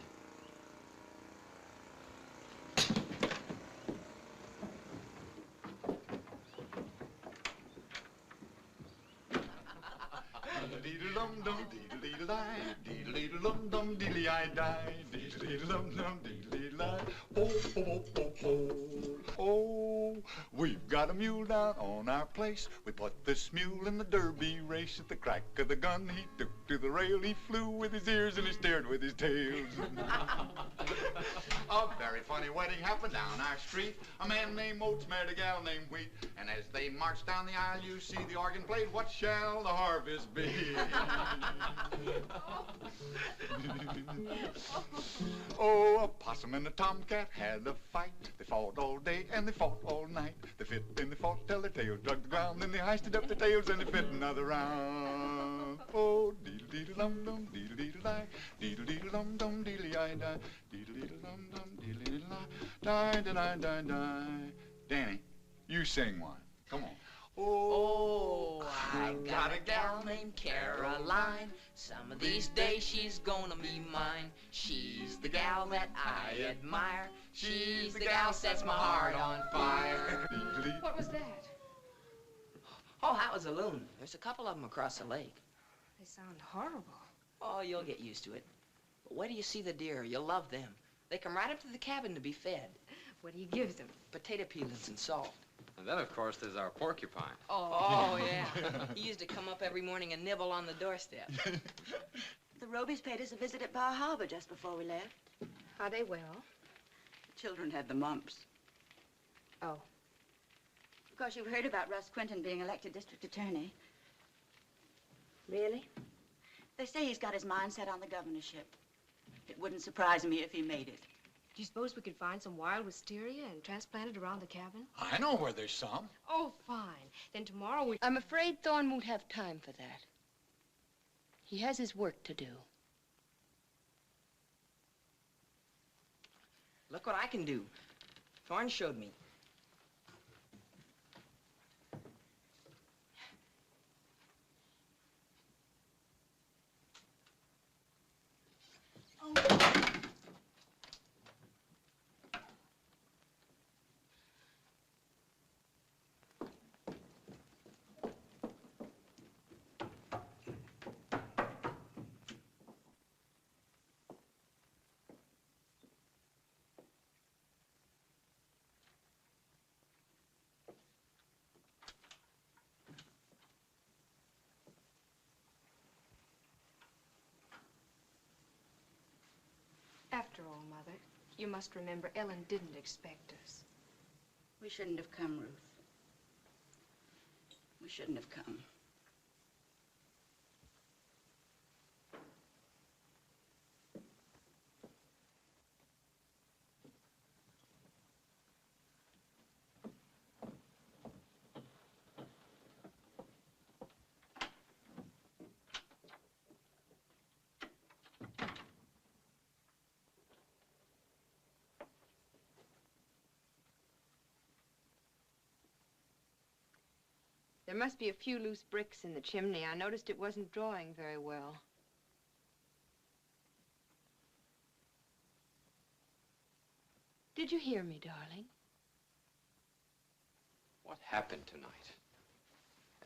Dum-dum, deedle-dee-die, deedle-dee-dum-dum, deedle-dee-die, deedle-dee-dum-dum, deedle-dee-die. Oh, oh, oh, oh, oh. Oh, we've got a mule down on our place. We put this mule in the derby race. At the crack of the gun, he took to the rail. He flew with his ears and he stared with his tail. A very funny wedding happened down our street. A man named Oates married a gal named Wheat. And as they marched down the aisle, you see the organ played, "What shall the harvest be?" Oh, a possum and a tomcat had a fight. They fought all day and they fought all night. They fit and they fought till their tails dug the ground. Then they hoisted up their tails and they fit another round. Oh, deedle-deedle-dum-dum, deedle-deedle-die, deedle-deedle-dum-dum, deedle-die-die, deedle-deedle-dum-dum, deedle-deedle-die, die-die-die-die. Danny, you sing one. Come on.
Oh, I got a gal named Caroline. Some of these days she's gonna be mine. She's the gal that I admire. She's the gal sets my heart on fire.
What was that?
Oh, that was a loon. There's a couple of them across the lake.
They sound horrible.
Oh, you'll get used to it. But wait till you see the deer. You'll love them. They come right up to the cabin to be fed.
What do you give them?
Potato peelings and salt.
And then, of course, there's our porcupine.
Oh, yeah. He used to come up every morning and nibble on the doorstep.
The Robies paid us a visit at Bar Harbor just before we left.
Are they well?
The children had the mumps.
Oh.
Of course, you've heard about Russ Quinton being elected district attorney.
Really?
They say he's got his mind set on the governorship. It wouldn't surprise me if he made it.
Do you suppose we could find some wild wisteria and transplant it around the cabin?
I know where there's some.
Oh, fine. Then tomorrow we...
I'm afraid Thorne won't have time for that. He has his work to do.
Look what I can do. Thorne showed me.
After all, Mother, you must remember Ellen didn't expect us.
We shouldn't have come, Ruth. We shouldn't have come.
There must be a few loose bricks in the chimney. I noticed it wasn't drawing very well. Did you hear me, darling?
What happened tonight?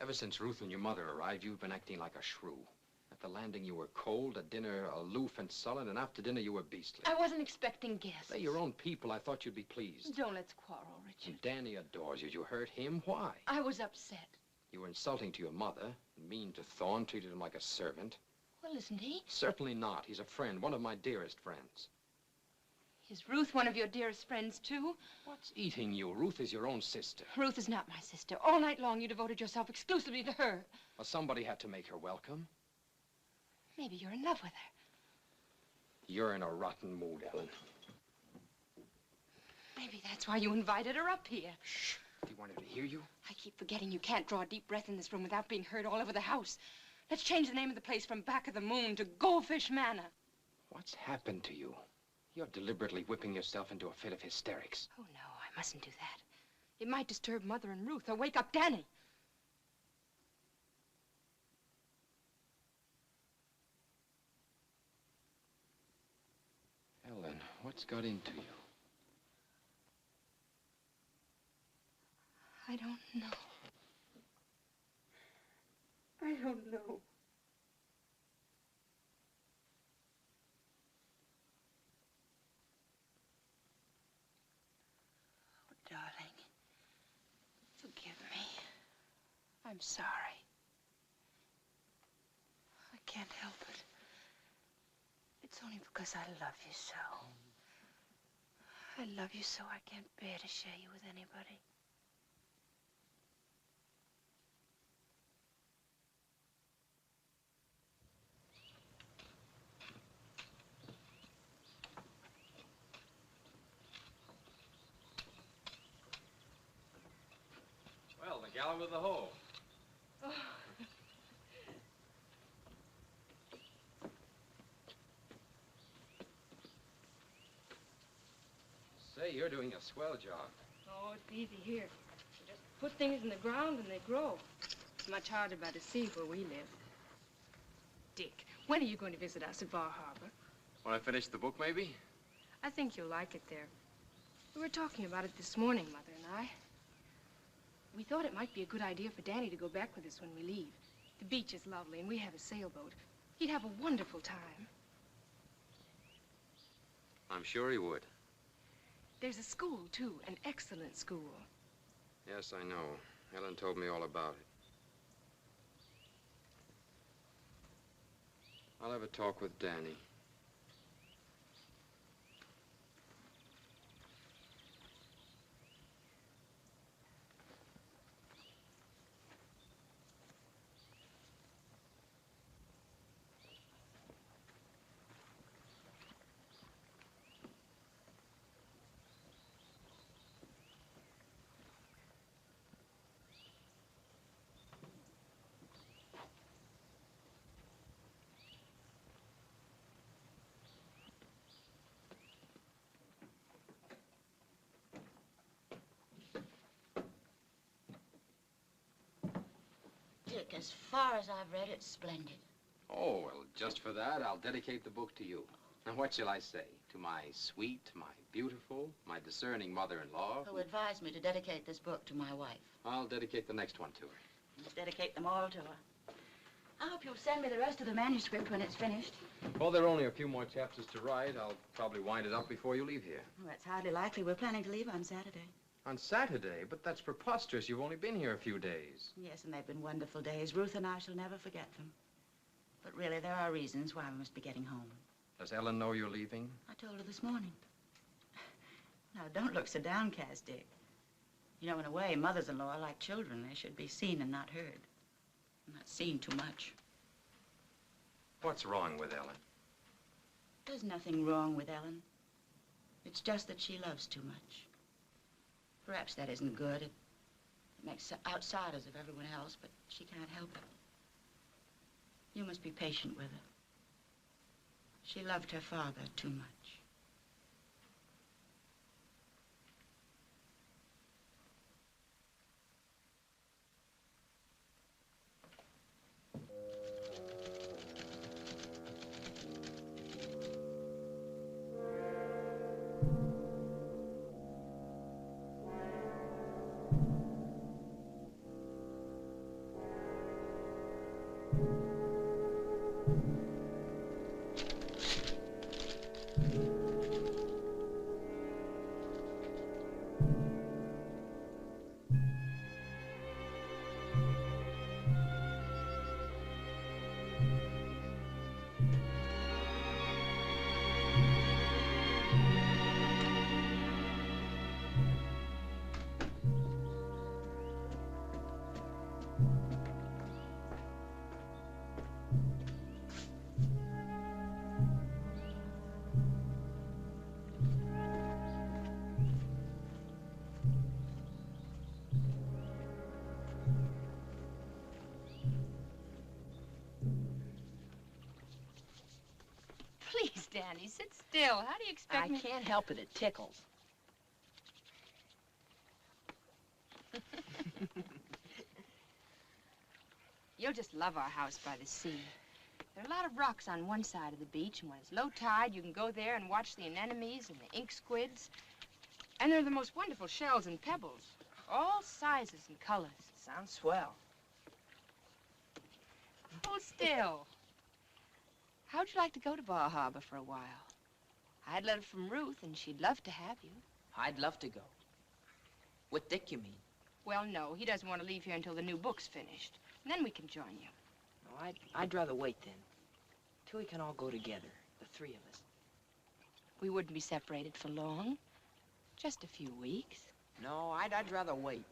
Ever since Ruth and your mother arrived, you've been acting like a shrew. At the landing, you were cold. At dinner, aloof and sullen. And after dinner, you were beastly.
I wasn't expecting guests.
They're your own people. I thought you'd be pleased.
Don't let's quarrel, Richard.
And Danny adores you. You hurt him. Why?
I was upset.
You were insulting to your mother, mean to Thorne, treated him like a servant.
Well, isn't he?
Certainly not. He's a friend, one of my dearest friends.
Is Ruth one of your dearest friends, too?
What's eating you? Ruth is your own sister.
Ruth is not my sister. All night long, you devoted yourself exclusively to her.
Well, somebody had to make her welcome.
Maybe you're in love with her.
You're in a rotten mood, Ellen.
Maybe that's why you invited her up here.
Shh. Do you want her to hear you?
I keep forgetting you can't draw a deep breath in this room without being heard all over the house. Let's change the name of the place from Back of the Moon to Goldfish Manor.
What's happened to you? You're deliberately whipping yourself into a fit of hysterics.
Oh, no, I mustn't do that. It might disturb Mother and Ruth or wake up Danny.
What's got into you?
I don't know. I don't know. Oh, darling, forgive me. I'm sorry. I can't help it. It's only because I love you so. I love you so I can't bear to share you with anybody.
Well, the gal with the hoe.
Oh.
Say, you're doing a swell job.
Oh, it's easy here. You just put things in the ground and they grow. It's much harder by the sea where we live. Dick, when are you going to visit us at Bar Harbor?
Want to finish the book, maybe?
I think you'll like it there. We were talking about it this morning, Mother and I. We thought it might be a good idea for Danny to go back with us when we leave. The beach is lovely, and we have a sailboat. He'd have a wonderful time.
I'm sure he would.
There's a school, too, an excellent school.
Yes, I know. Helen told me all about it. I'll have a talk with Danny.
Dick, as far as I've read, it's splendid.
Oh, well, just for that, I'll dedicate the book to you. Now, what shall I say? To my sweet, my beautiful, my discerning mother-in-law?
Who advised me to dedicate this book to my wife.
I'll dedicate the next one to her.
Let's dedicate them all to her. I hope you'll send me the rest of the manuscript when it's finished.
Well, there are only a few more chapters to write. I'll probably wind it up before you leave here.
Well, that's hardly likely. We're planning to leave on Saturday.
On Saturday? But that's preposterous. You've only been here a few days.
Yes, and they've been wonderful days. Ruth and I shall never forget them. But really, there are reasons why we must be getting home.
Does Ellen know you're leaving?
I told her this morning. Now, don't look so downcast, Dick. You know, in a way, mothers-in-law are like children. They should be seen and not heard. Not seen too much.
What's wrong with Ellen?
There's nothing wrong with Ellen. It's just that she loves too much. Perhaps that isn't good. It makes outsiders of everyone else, but she can't help it. You must be patient with her. She loved her father too much.
Please, Danny, sit still. How do you expect me?
I can't help it. It tickles.
You'll just love our house by the sea.
There are a lot of rocks on one side of the beach, and when it's low tide, you can go there and watch the anemones and the ink squids. And there are the most wonderful shells and pebbles, all sizes and colors.
Sounds swell.
Hold still. How'd you like to go to Bar Harbor for a while? I had a letter from Ruth, and she'd love to have you.
I'd love to go. With Dick, you mean?
Well, no, he doesn't want to leave here until the new book's finished. And then we can join you.
No, I'd rather wait then. Till we can all go together, the three of us.
We wouldn't be separated for long. Just a few weeks.
No, I'd rather wait.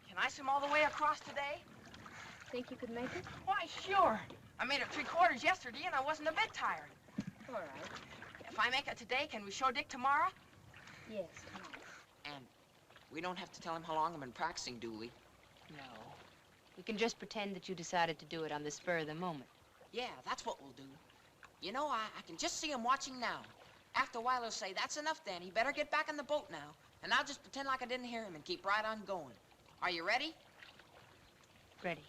Can I swim all the way across today?
Think you could make it?
Why, sure. I made it 3/4 yesterday, and I wasn't a bit tired.
All right.
If I make it today, can we show Dick tomorrow?
Yes.
And we don't have to tell him how long I've been practicing, do we?
No. We can just pretend that you decided to do it on the spur of the moment.
Yeah, that's what we'll do. You know, I can just see him watching now. After a while, he'll say, "That's enough, Danny. Better get back in the boat now." And I'll just pretend like I didn't hear him and keep right on going. Are you ready?
Ready.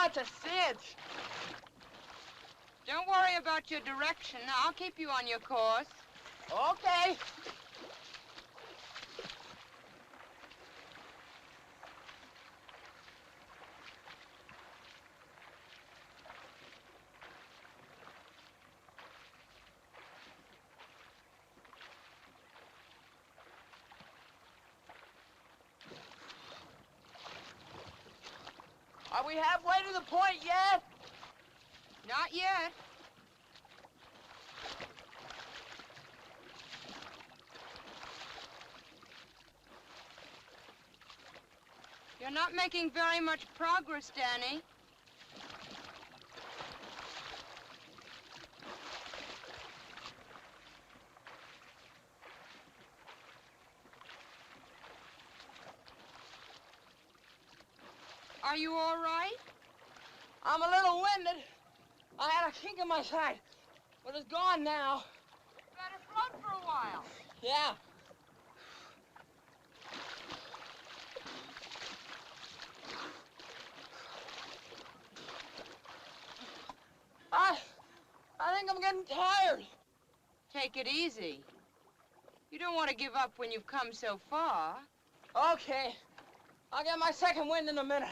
It's a cinch.
Don't worry about your direction. I'll keep you on your course.
Okay. Are we halfway to the point yet?
Not yet. You're not making very much progress, Danny. Are you all right?
I'm a little winded. I had a kink in my side, but it's gone now.
Better float for a while.
Yeah. I think I'm getting tired.
Take it easy. You don't want to give up when you've come so far.
Okay. I'll get my second wind in a minute.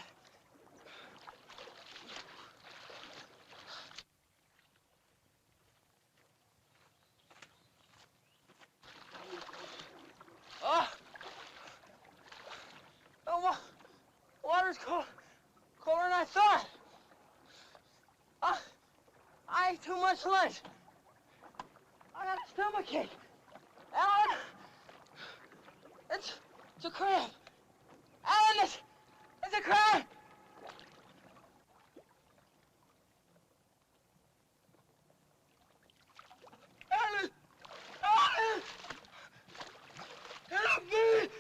Oh, water's cold, colder than I thought. I ate too much lunch. I got a stomachache. Alan, it's a cramp. Alan, it's a cramp. Alan, Alan, help me.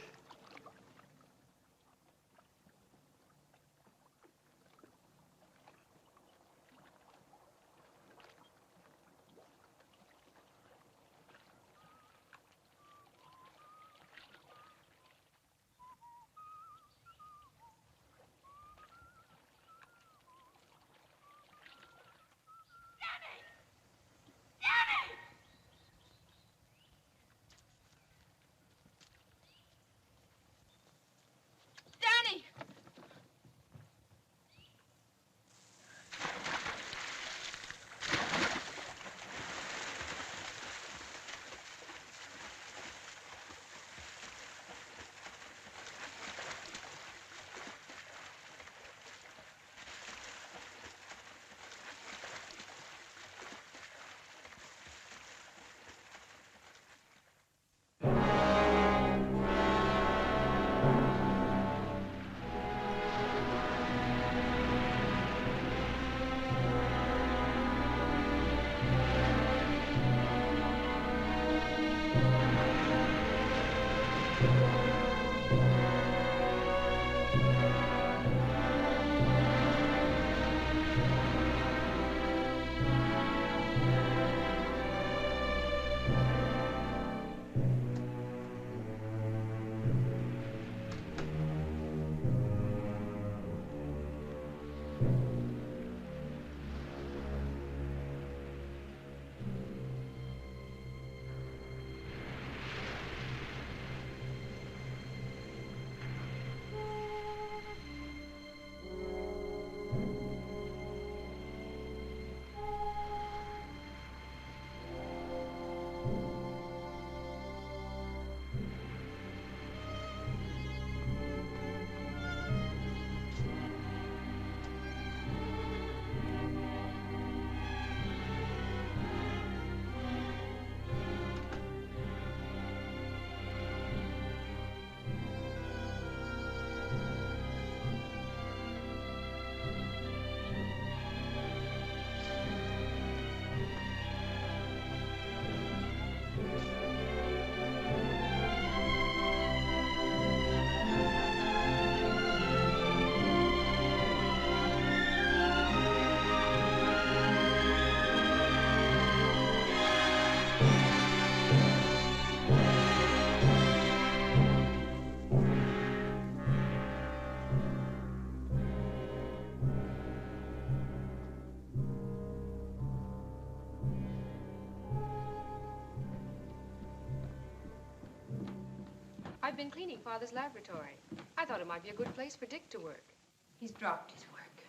I've been cleaning Father's laboratory. I thought it might be a good place for Dick to work. He's dropped his work.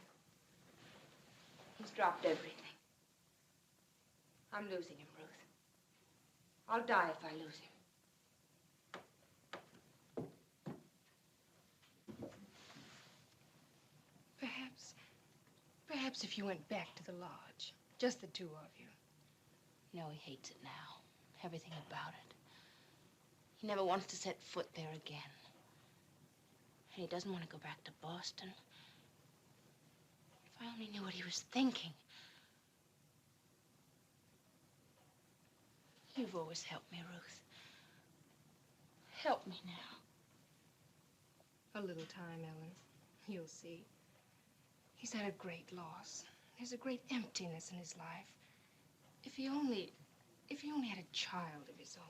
He's dropped everything. I'm losing him, Ruth. I'll die if I lose him. Perhaps if you went back to the lodge, just the two of you.
You know, he hates it now. Everything about it. He never wants to set foot there again. And he doesn't want to go back to Boston. If I only knew what he was thinking. You've always helped me, Ruth. Help me now.
A little time, Ellen. You'll see. He's had a great loss. There's a great emptiness in his life. If he only had a child of his own.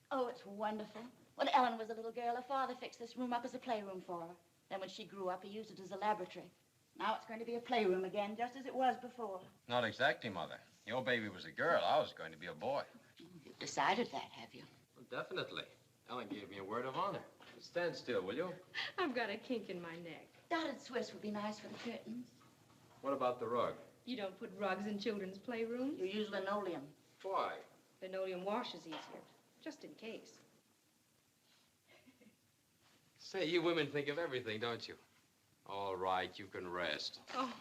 Oh, it's wonderful. When Ellen was a little girl, her father fixed this room up as a playroom for her. Then when she grew up, he used it as a laboratory. Now it's going to be a playroom again, just as it was before.
Not exactly, Mother. Your baby was a girl. I was going to be a boy.
You've decided that, have you?
Well, definitely. Ellen gave me a word of honor. Stand still, will you?
I've got a kink in my neck.
Dotted Swiss would be nice for the curtains.
What about the rug?
You don't put rugs in children's playrooms?
You use linoleum.
Why?
Linoleum washes easier, just in case.
Say, you women think of everything, don't you? All right, you can rest.
Oh.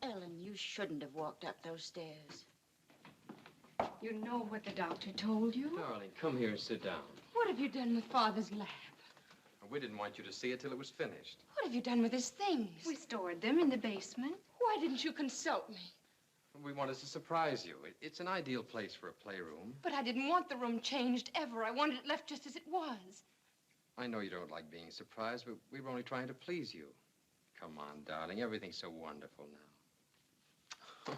Ellen, you shouldn't have walked up those stairs.
You know what the doctor told you?
Darling, come here and sit down.
What have you done with Father's lab?
We didn't want you to see it till it was finished.
What have you done with his things? We stored them in the basement. Why didn't you consult me?
We wanted to surprise you. It's an ideal place for a playroom.
But I didn't want the room changed ever. I wanted it left just as it was.
I know you don't like being surprised, but we were only trying to please you. Come on, darling. Everything's so wonderful now.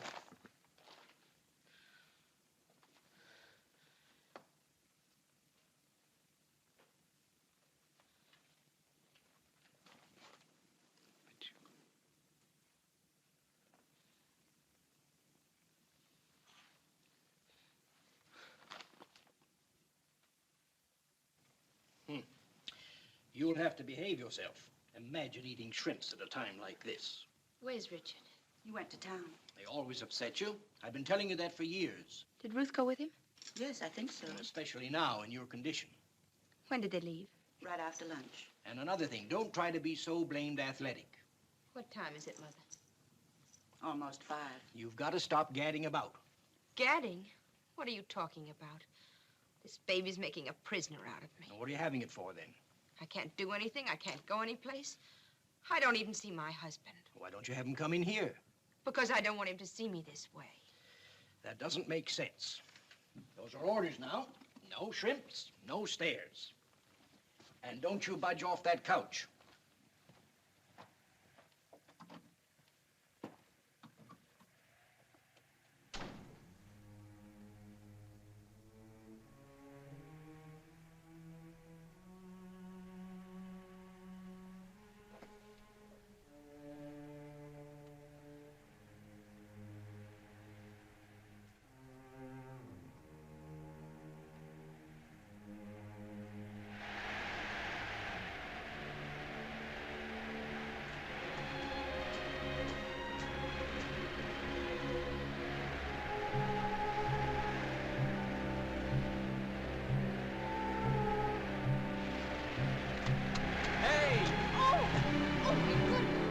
You'll have to behave yourself. Imagine eating shrimps at a time like this.
Where's Richard?
He went to town.
They always upset you. I've been telling you that for years.
Did Ruth go with him?
Yes, I think so.
Especially now in your condition.
When did they leave?
Right after lunch.
And another thing, don't try to be so blamed athletic.
What time is it, Mother?
Almost 5.
You've got to stop gadding about.
Gadding? What are you talking about? This baby's making a prisoner out of me.
Now, what are you having it for, then?
I can't do anything. I can't go anyplace. I don't even see my husband.
Why don't you have him come in here?
Because I don't want him to see me this way.
That doesn't make sense. Those are orders now. No shrimps, no stairs. And don't you budge off that couch.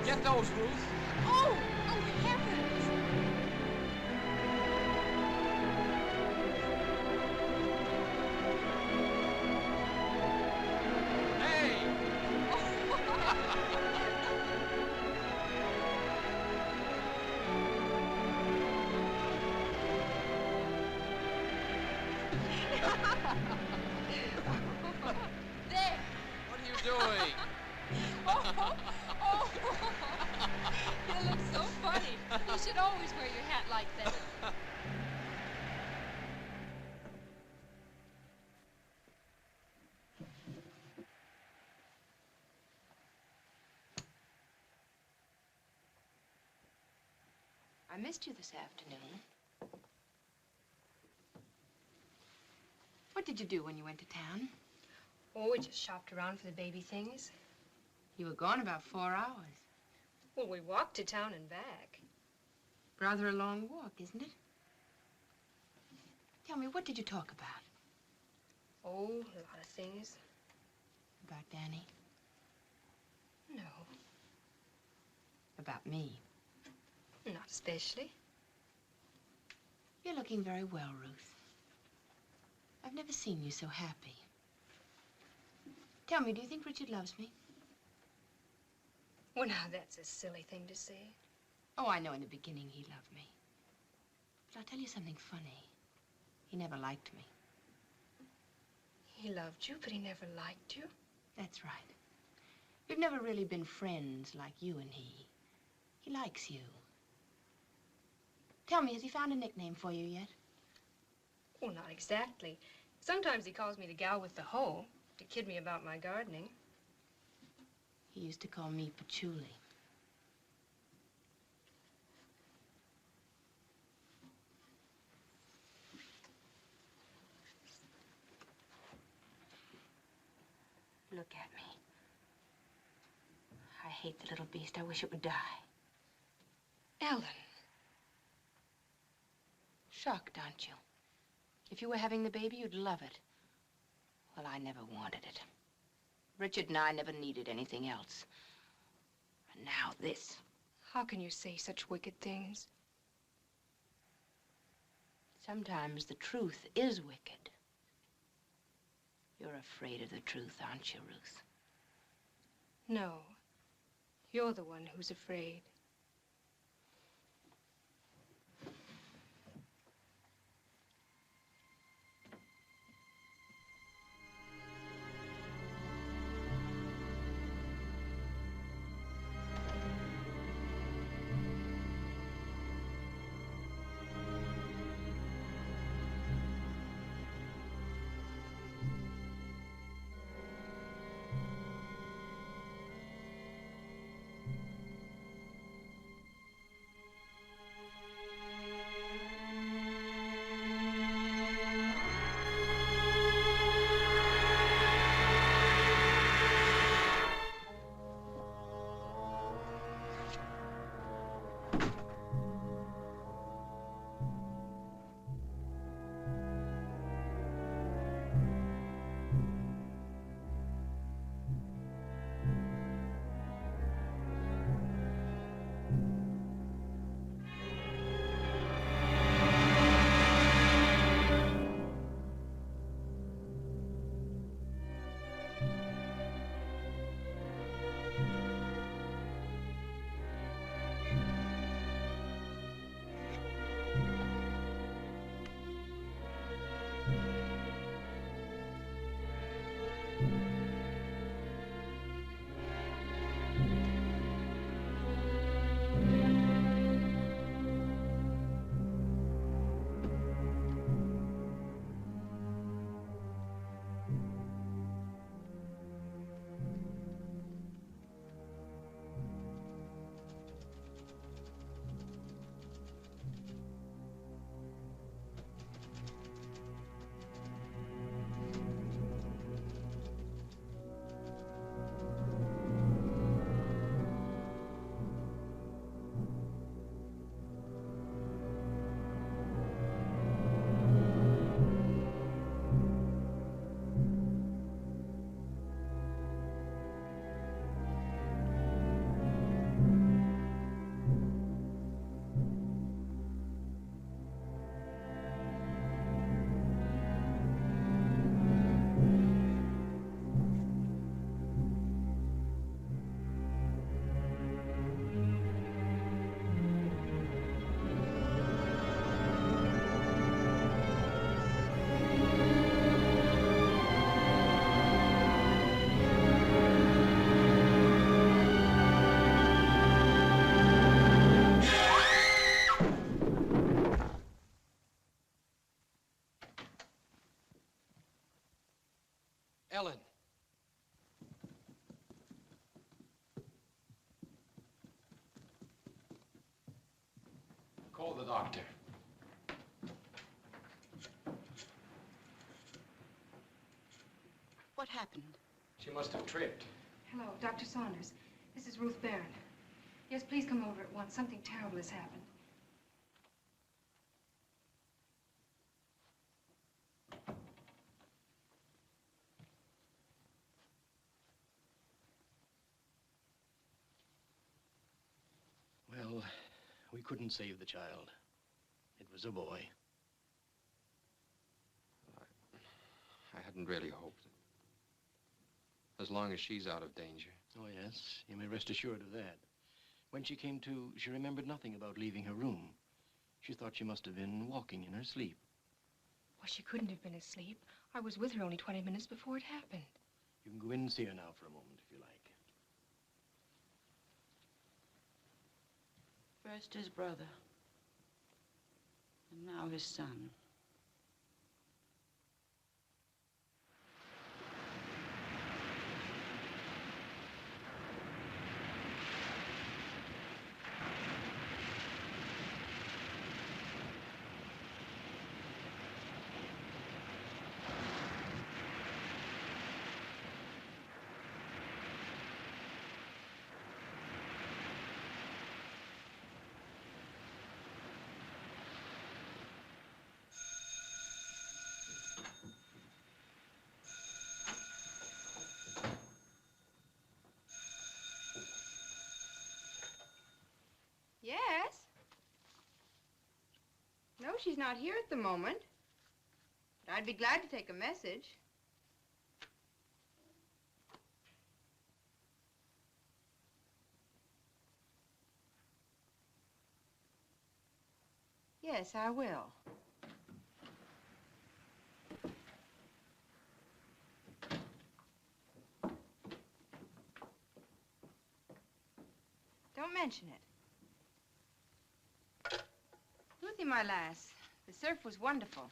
Get those, Ruth.
Oh, heavens! There!
What are you doing?
You look so funny. You should always wear your hat like that. I missed you this afternoon. What did you do when you went to town?
Oh, we just shopped around for the baby things.
You were gone about 4 hours.
Well, we walked to town and back.
Rather a long walk, isn't it? Tell me, what did you talk about?
Oh, a lot of things.
About Danny?
No,
About me?
not especially.
You're looking very well, Ruth. I've never seen you so happy. Tell me, do you think Richard loves me?
Well, now, that's a silly thing to say.
Oh, I know in the beginning he loved me. But I'll tell you something funny. He never liked me.
He loved you, but he never liked you.
That's right. We've never really been friends like you and he. He likes you. Tell me, has he found a nickname for you yet?
Well, not exactly. Sometimes he calls me the gal with the hoe to kid me about my gardening.
He used to call me Patchouli. Look at me. I hate the little beast. I wish it would die.
Ellen.
Shocked, aren't you? If you were having the baby, you'd love it. Well, I never wanted it. Richard and I never needed anything else. And now this.
How can you say such wicked things?
Sometimes the truth is wicked. You're afraid of the truth, aren't you, Ruth?
No. You're the one who's afraid.
Ellen. Call the doctor.
What happened?
She must have tripped.
Hello, Dr. Saunders. This is Ruth Barron. Yes, please come over at once. Something terrible has happened.
Well, we couldn't save the child. It was a boy.
I hadn't really hoped it. As long as she's out of danger.
Oh, yes, you may rest assured of that. When she came to, she remembered nothing about leaving her room. She thought she must have been walking in her sleep.
Well, she couldn't have been asleep. I was with her only 20 minutes before it happened.
You can go in and see her now for a moment, if you like.
First his brother, and now his son.
Yes? No, she's not here at the moment. But I'd be glad to take a message. Yes, I will. Don't mention it. Ruthie, my lass, the surf was wonderful.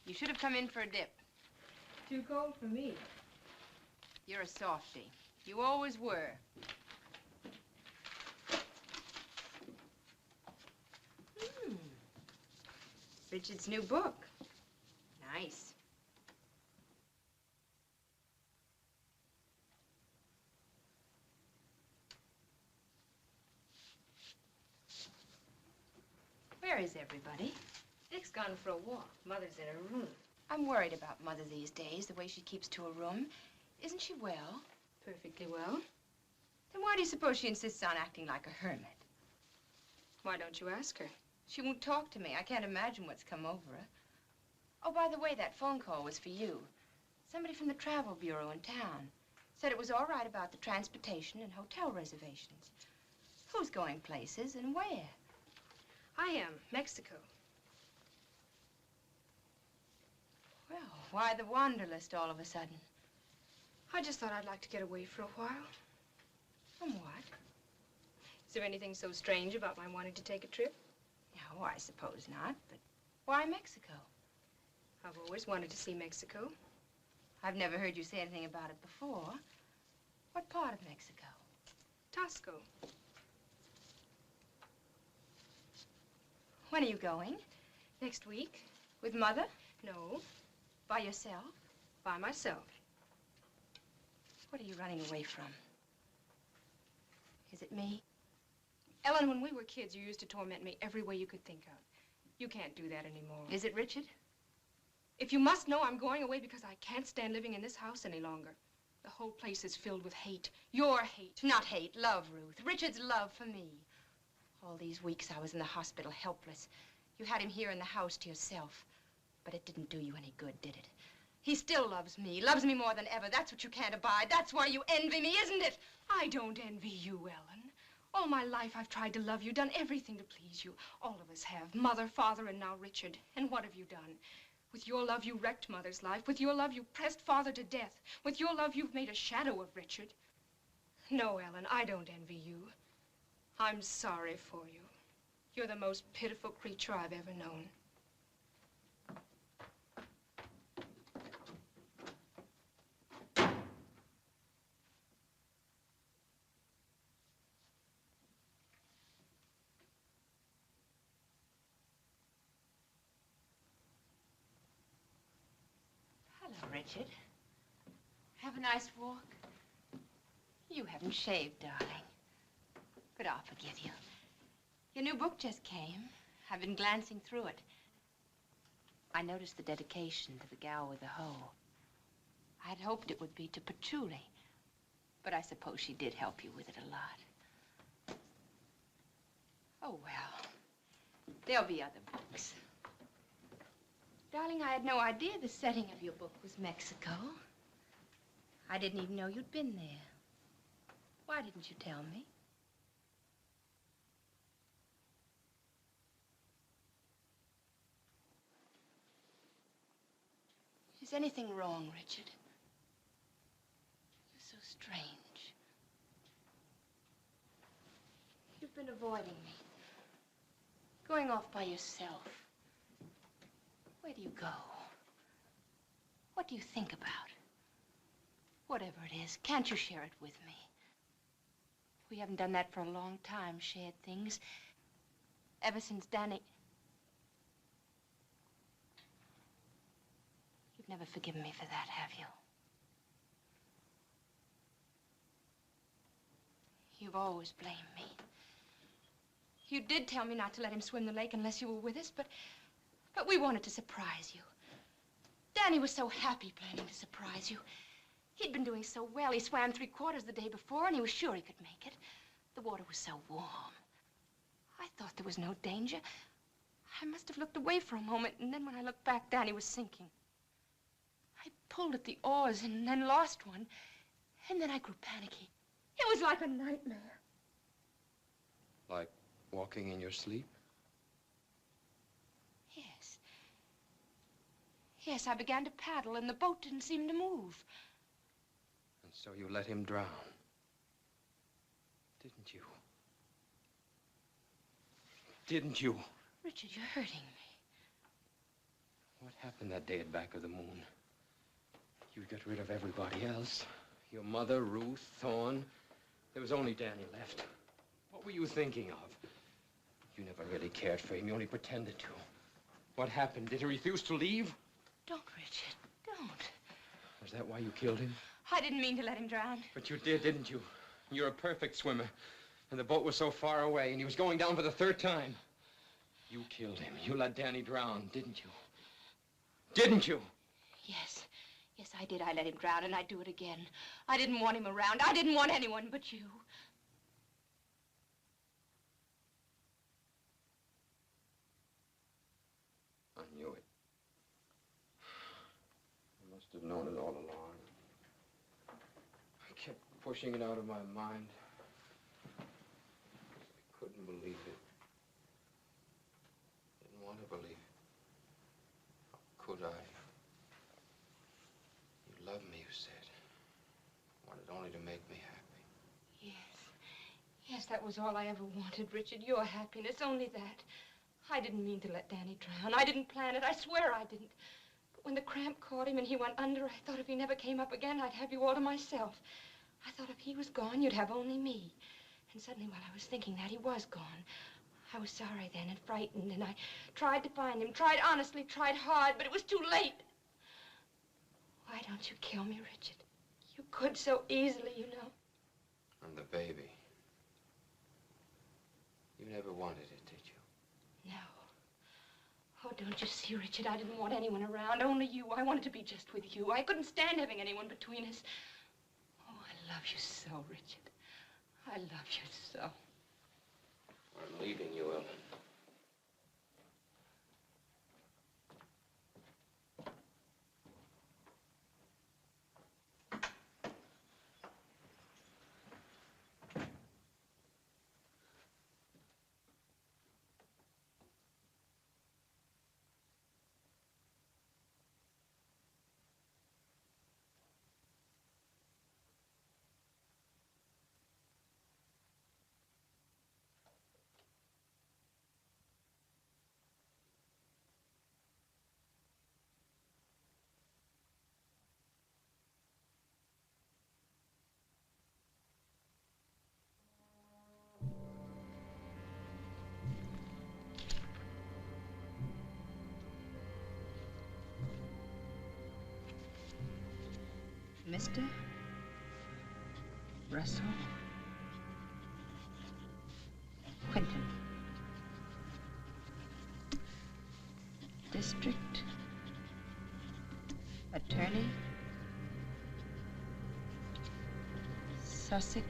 You should have come in for a dip.
Too cold for me.
You're a softie. You always were. Richard's new book. Nice. Where is everybody?
Dick's gone for a walk. Mother's in her room.
I'm worried about Mother these days, the way she keeps to her room. Isn't she well?
Perfectly well.
Then why do you suppose she insists on acting like a hermit?
Why don't you ask her?
She won't talk to me. I can't imagine what's come over her. Oh, by the way, that phone call was for you. Somebody from the travel bureau in town said it was all right about the transportation and hotel reservations. Who's going places and where?
I am. Mexico.
Well, why the wanderlust all of a sudden?
I just thought I'd like to get away for a while.
From what?
Is there anything so strange about my wanting to take a trip?
No, I suppose not, but why Mexico?
I've always wanted to see Mexico.
I've never heard you say anything about it before. What part of Mexico?
Tasco.
When are you going?
Next week.
With Mother?
No.
By yourself?
By myself.
What are you running away from? Is it me?
Ellen, when we were kids, you used to torment me every way you could think of. You can't do that anymore.
Is it Richard?
If you must know, I'm going away because I can't stand living in this house any longer. The whole place is filled with hate. Your hate.
Not hate, love, Ruth. Richard's love for me. All these weeks I was in the hospital, helpless. You had him here in the house to yourself. But it didn't do you any good, did it? He still loves me more than ever. That's what you can't abide. That's why you envy me, isn't it?
I don't envy you, Ellen. All my life I've tried to love you, done everything to please you. All of us have. Mother, Father, and now Richard. And what have you done? With your love, you wrecked Mother's life. With your love, you pressed Father to death. With your love, you've made a shadow of Richard. No, Ellen, I don't envy you. I'm sorry for you. You're the most pitiful creature I've ever known.
Richard. Have a nice walk. You haven't shaved, darling. But I'll forgive you. Your new book just came. I've been glancing through it. I noticed the dedication to the gal with the hoe. I'd hoped it would be to Patchouli, but I suppose she did help you with it a lot. Oh, well, there'll be other books. Darling, I had no idea the setting of your book was Mexico. I didn't even know you'd been there. Why didn't you tell me? Is anything wrong, Richard? You're so strange. You've been avoiding me. Going off by yourself. Where do you go? What do you think about? Whatever it is, can't you share it with me? We haven't done that for a long time, shared things. Ever since Danny... You've never forgiven me for that, have you? You've always blamed me. You did tell me not to let him swim the lake unless you were with us, but we wanted to surprise you. Danny was so happy planning to surprise you. He'd been doing so well. He swam 3/4 the day before, and he was sure he could make it. The water was so warm. I thought there was no danger. I must have looked away for a moment, and then when I looked back, Danny was sinking. I pulled at the oars and then lost one, and then I grew panicky. It was like a nightmare.
Like walking in your sleep?
Yes. Yes, I began to paddle, and the boat didn't seem to move.
And so you let him drown, didn't you? Didn't you?
Richard, you're hurting me.
What happened that day at Back of the Moon? You got rid of everybody else. Your mother, Ruth, Thorne. There was only Danny left. What were you thinking of? You never really cared for him. You only pretended to. What happened? Did he refuse to leave?
Don't, Richard. Don't.
Was that why you killed him?
I didn't mean to let him drown.
But you did, didn't you? You're a perfect swimmer. And the boat was so far away, and he was going down for the 3rd time. You killed him. You let Danny drown, didn't you? Didn't you?
Yes. Yes, I did. I let him drown, and I'd do it again. I didn't want him around. I didn't want anyone but you.
I knew it. I must have known it all along. I kept pushing it out of my mind. I couldn't believe it. Didn't want to believe it. How could I? You loved me, you said. Wanted only to make me happy.
Yes. Yes, that was all I ever wanted, Richard. Your happiness, only that. I didn't mean to let Danny drown. I didn't plan it. I swear I didn't. But when the cramp caught him and he went under, I thought if he never came up again, I'd have you all to myself. I thought if he was gone, you'd have only me. And suddenly, while I was thinking that, he was gone. I was sorry then and frightened, and I tried to find him, tried honestly, tried hard, but it was too late. Why don't you kill me, Richard? You could so easily, you know.
And the baby. You never wanted it, did you?
No. Oh, don't you see, Richard? I didn't want anyone around, only you. I wanted to be just with you. I couldn't stand having anyone between us. Oh, I love you so, Richard. I love you so.
I'm leaving you, Ellen.
Mr. Russell Quinton. District Attorney, Sussex.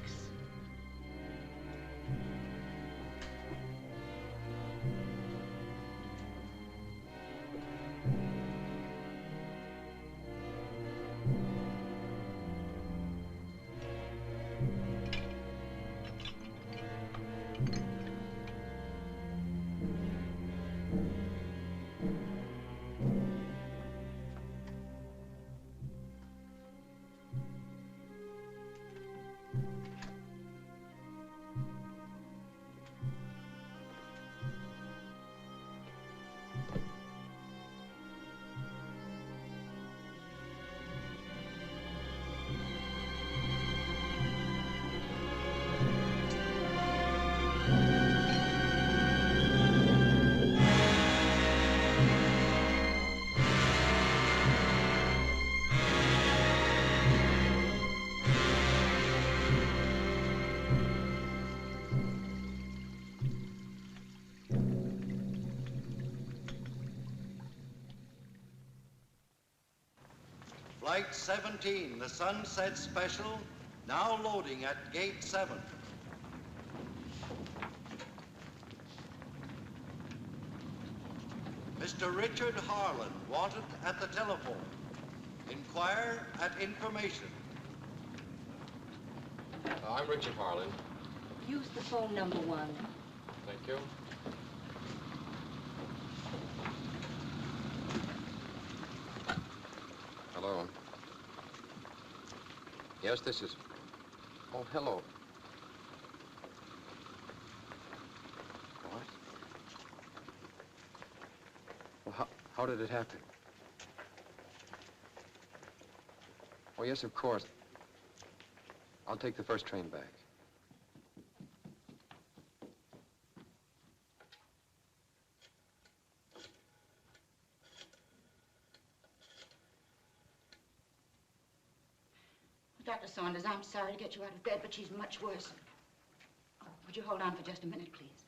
Flight 17, the Sunset Special, now loading at Gate 7. Mr. Richard Harlan, wanted at the telephone. Inquire at information.
I'm Richard Harlan.
Use the phone number 1.
Thank you. Hello. Yes, this is... Oh, hello. What? Well, how did it happen? Oh, yes, of course. I'll take the first train back.
Dr. Saunders, I'm sorry to get you out of bed, but she's much worse. Oh, would you hold on for just a minute, please?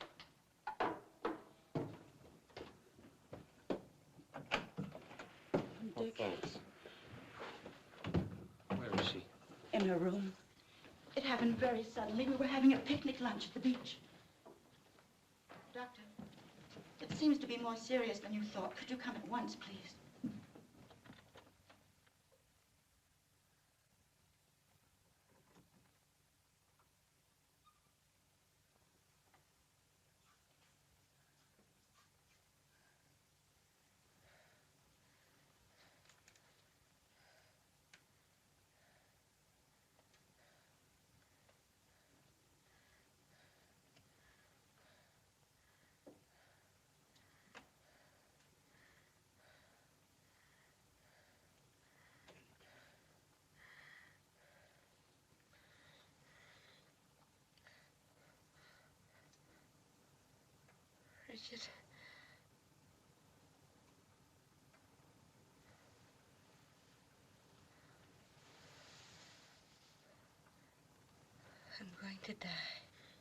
Dick,
Thanks. Where is she?
in her room. It happened very suddenly. We were having a picnic lunch at the beach. Doctor, it seems to be more serious than you thought. Could you come at once, please?
Richard. I'm going to die.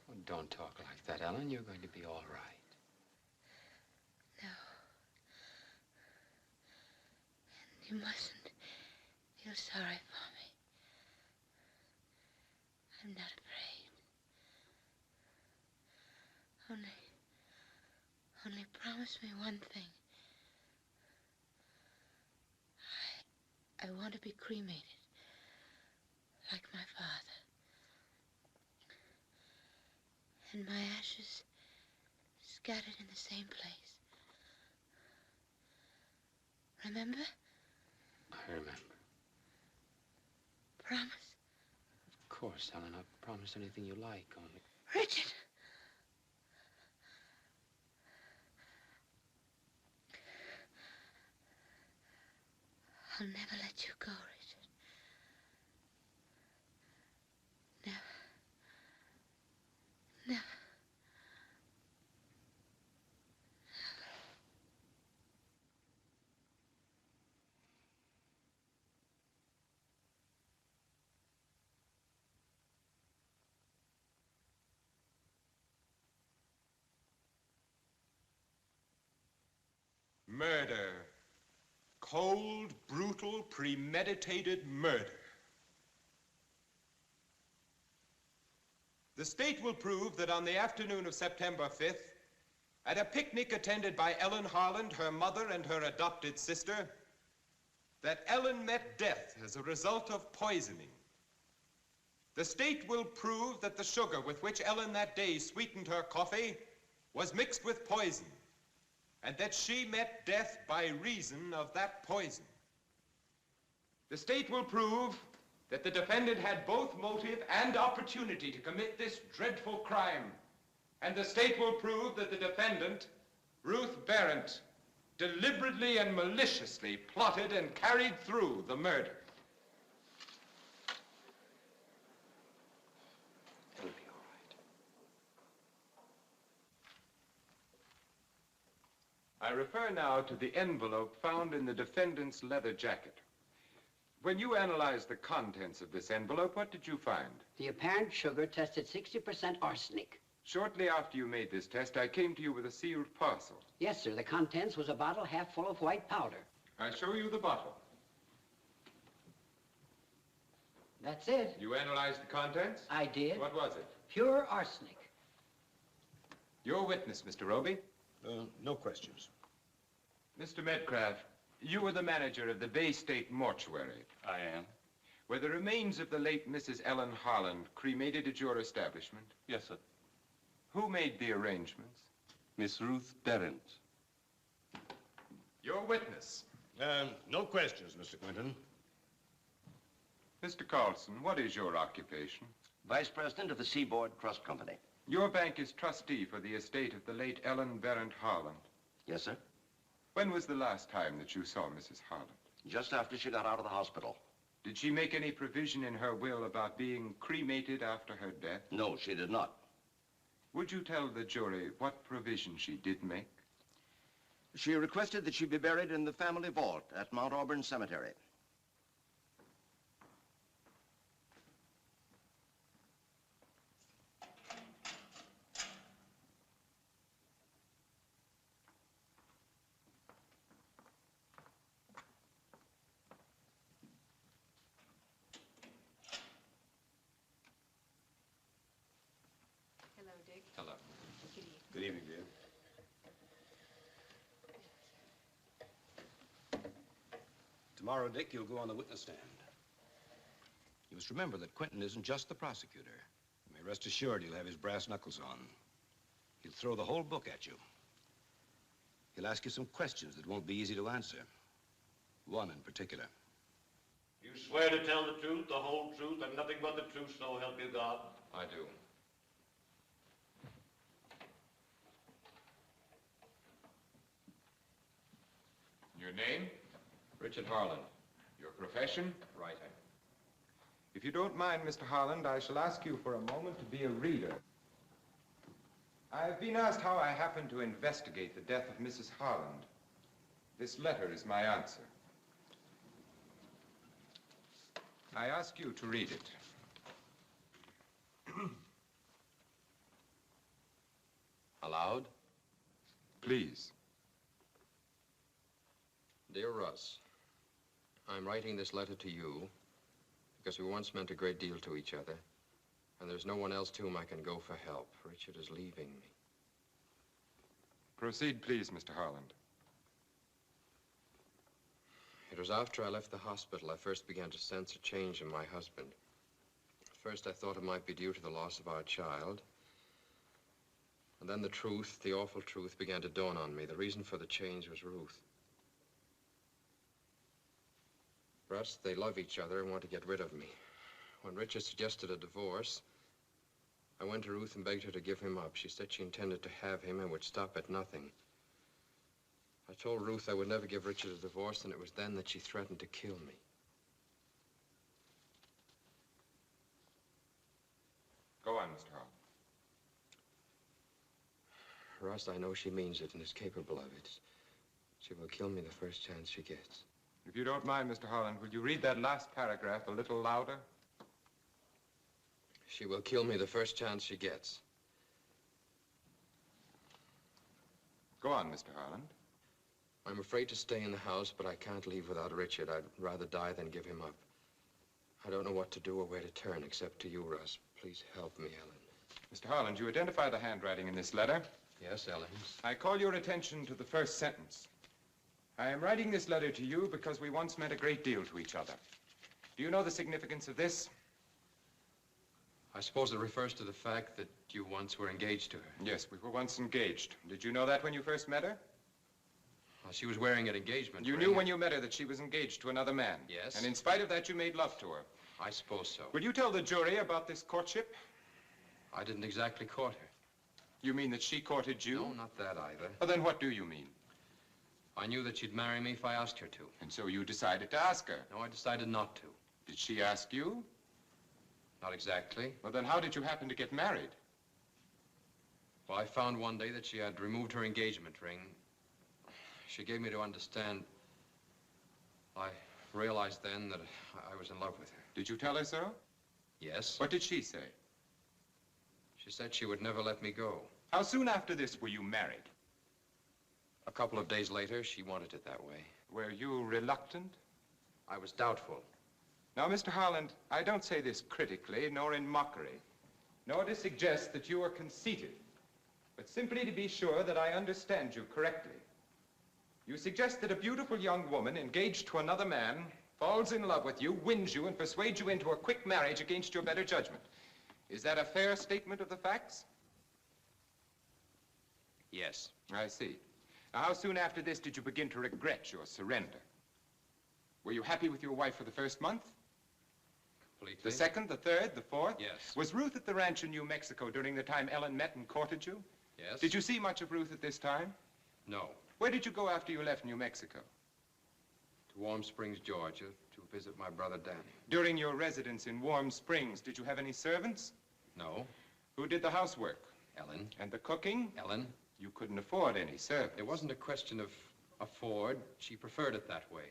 Oh, don't talk like that, Ellen. You're going to be all right.
No. And you mustn't feel sorry for me. I'm not afraid. Only promise me one thing. I want to be cremated, like my father. And my ashes scattered in the same place. Remember?
I remember.
Promise?
Of course, Ellen. I'll promise anything you like, only...
Richard! I'll never let you go, Richard. Never. Never.
Murder. Cold, brutal, premeditated murder. The state will prove that on the afternoon of September 5th, at a picnic attended by Ellen Harland, her mother, and her adopted sister, that Ellen met death as a result of poisoning. The state will prove that the sugar with which Ellen that day sweetened her coffee was mixed with poison, and that she met death by reason of that poison. The state will prove that the defendant had both motive and opportunity to commit this dreadful crime. And the state will prove that the defendant, Ruth Barrett, deliberately and maliciously plotted and carried through the murder.
It'll be all right.
I refer now to the envelope found in the defendant's leather jacket. When you analyzed the contents of this envelope, what did you find?
The apparent sugar tested 60% arsenic.
Shortly after you made this test, I came to you with a sealed parcel.
Yes, sir. The contents was a bottle half full of white powder.
I show you the bottle.
That's it.
You analyzed the contents?
I did.
What was it?
Pure arsenic.
Your witness, Mr. Roby.
No questions.
Mr. Medcraft, you were the manager of the Bay State Mortuary.
I am.
Were the remains of the late Mrs. Ellen Harland cremated at your establishment?
Yes, sir.
Who made the arrangements?
Miss Ruth Barrett.
Your witness.
No questions, Mr. Quinton.
Mr. Carlson, what is your occupation?
Vice President of the Seaboard Trust Company.
Your bank is trustee for the estate of the late Ellen Barrett Harland.
Yes, sir.
When was the last time that you saw Mrs. Harland?
Just after she got out of the hospital.
Did she make any provision in her will about being cremated after her death?
No, she did not.
Would you tell the jury what provision she did make?
She requested that she be buried in the family vault at Mount Auburn Cemetery.
Hello, Dick.
Hello.
Good evening.
Good evening, dear. Tomorrow, Dick, you'll go on the witness stand. You must remember that Quentin isn't just the prosecutor. You may rest assured he'll have his brass knuckles on. He'll throw the whole book at you. He'll ask you some questions that won't be easy to answer. One in particular.
You swear to tell the truth, the whole truth, and nothing but the truth, so help you God?
I do.
Your name?
Richard Harland.
Your profession?
Writer.
If you don't mind, Mr. Harland, I shall ask you for a moment to be a reader. I've been asked how I happened to investigate the death of Mrs. Harland. This letter is my answer. I ask you to read it.
Aloud?
Please.
Dear Russ, I'm writing this letter to you because we once meant a great deal to each other, and there's no one else to whom I can go for help. Richard is leaving me.
Proceed, please, Mr. Harland.
It was after I left the hospital I first began to sense a change in my husband. At first I thought it might be due to the loss of our child. And then the truth, the awful truth, began to dawn on me. The reason for the change was Ruth. Russ, they love each other and want to get rid of me. When Richard suggested a divorce, I went to Ruth and begged her to give him up. She said she intended to have him and would stop at nothing. I told Ruth I would never give Richard a divorce, and it was then that she threatened to kill me.
Go on, Mr. Harland.
Russ, I know she means it and is capable of it. She will kill me the first chance she gets.
If you don't mind, Mr. Harland, would you read that last paragraph a little louder?
She will kill me the first chance she gets.
Go on, Mr. Harland.
I'm afraid to stay in the house, but I can't leave without Richard. I'd rather die than give him up. I don't know what to do or where to turn, except to you, Russ. Please help me, Ellen.
Mr. Harland, you identify the handwriting in this letter?
Yes, Ellen's.
I call your attention to the first sentence. I am writing this letter to you because we once meant a great deal to each other. Do you know the significance of this?
I suppose it refers to the fact that you once were engaged to her.
Yes, we were once engaged. Did you know that when you first met her?
Well, she was wearing an engagement
You
ring.
knew when you met her that she was engaged to another man.
Yes.
And in spite of that, you made love to her.
I suppose so.
Will you tell the jury about this courtship?
I didn't exactly court her.
You mean that she courted you?
No, not that either.
Well, then what do you mean?
I knew that she'd marry me if I asked her to.
And so you decided to ask her?
No, I decided not to.
Did she ask you?
Not exactly.
Well, then how did you happen to get married?
Well, I found one day that she had removed her engagement ring. She gave me to understand. I realized then that I was in love with her.
Did you tell her so?
Yes.
What did she say?
She said she would never let me go.
How soon after this were you married?
A couple of days later, she wanted it that way.
Were you reluctant?
I was doubtful.
Now, Mr. Harland, I don't say this critically, nor in mockery, nor to suggest that you are conceited, but simply to be sure that I understand you correctly. You suggest that a beautiful young woman engaged to another man falls in love with you, wins you, and persuades you into a quick marriage against your better judgment. Is that a fair statement of the facts?
Yes.
I see. Now, how soon after this did you begin to regret your surrender? Were you happy with your wife for the first month?
Completely.
The second, the third, the fourth?
Yes.
Was Ruth at the ranch in New Mexico during the time Ellen met and courted you?
Yes.
Did you see much of Ruth at this time?
No.
Where did you go after you left New Mexico?
To Warm Springs, Georgia, to visit my brother Danny.
During your residence in Warm Springs, did you have any servants?
No.
Who did the housework?
Ellen.
And the cooking?
Ellen.
You couldn't afford any servants.
It wasn't a question of afford. She preferred it that way.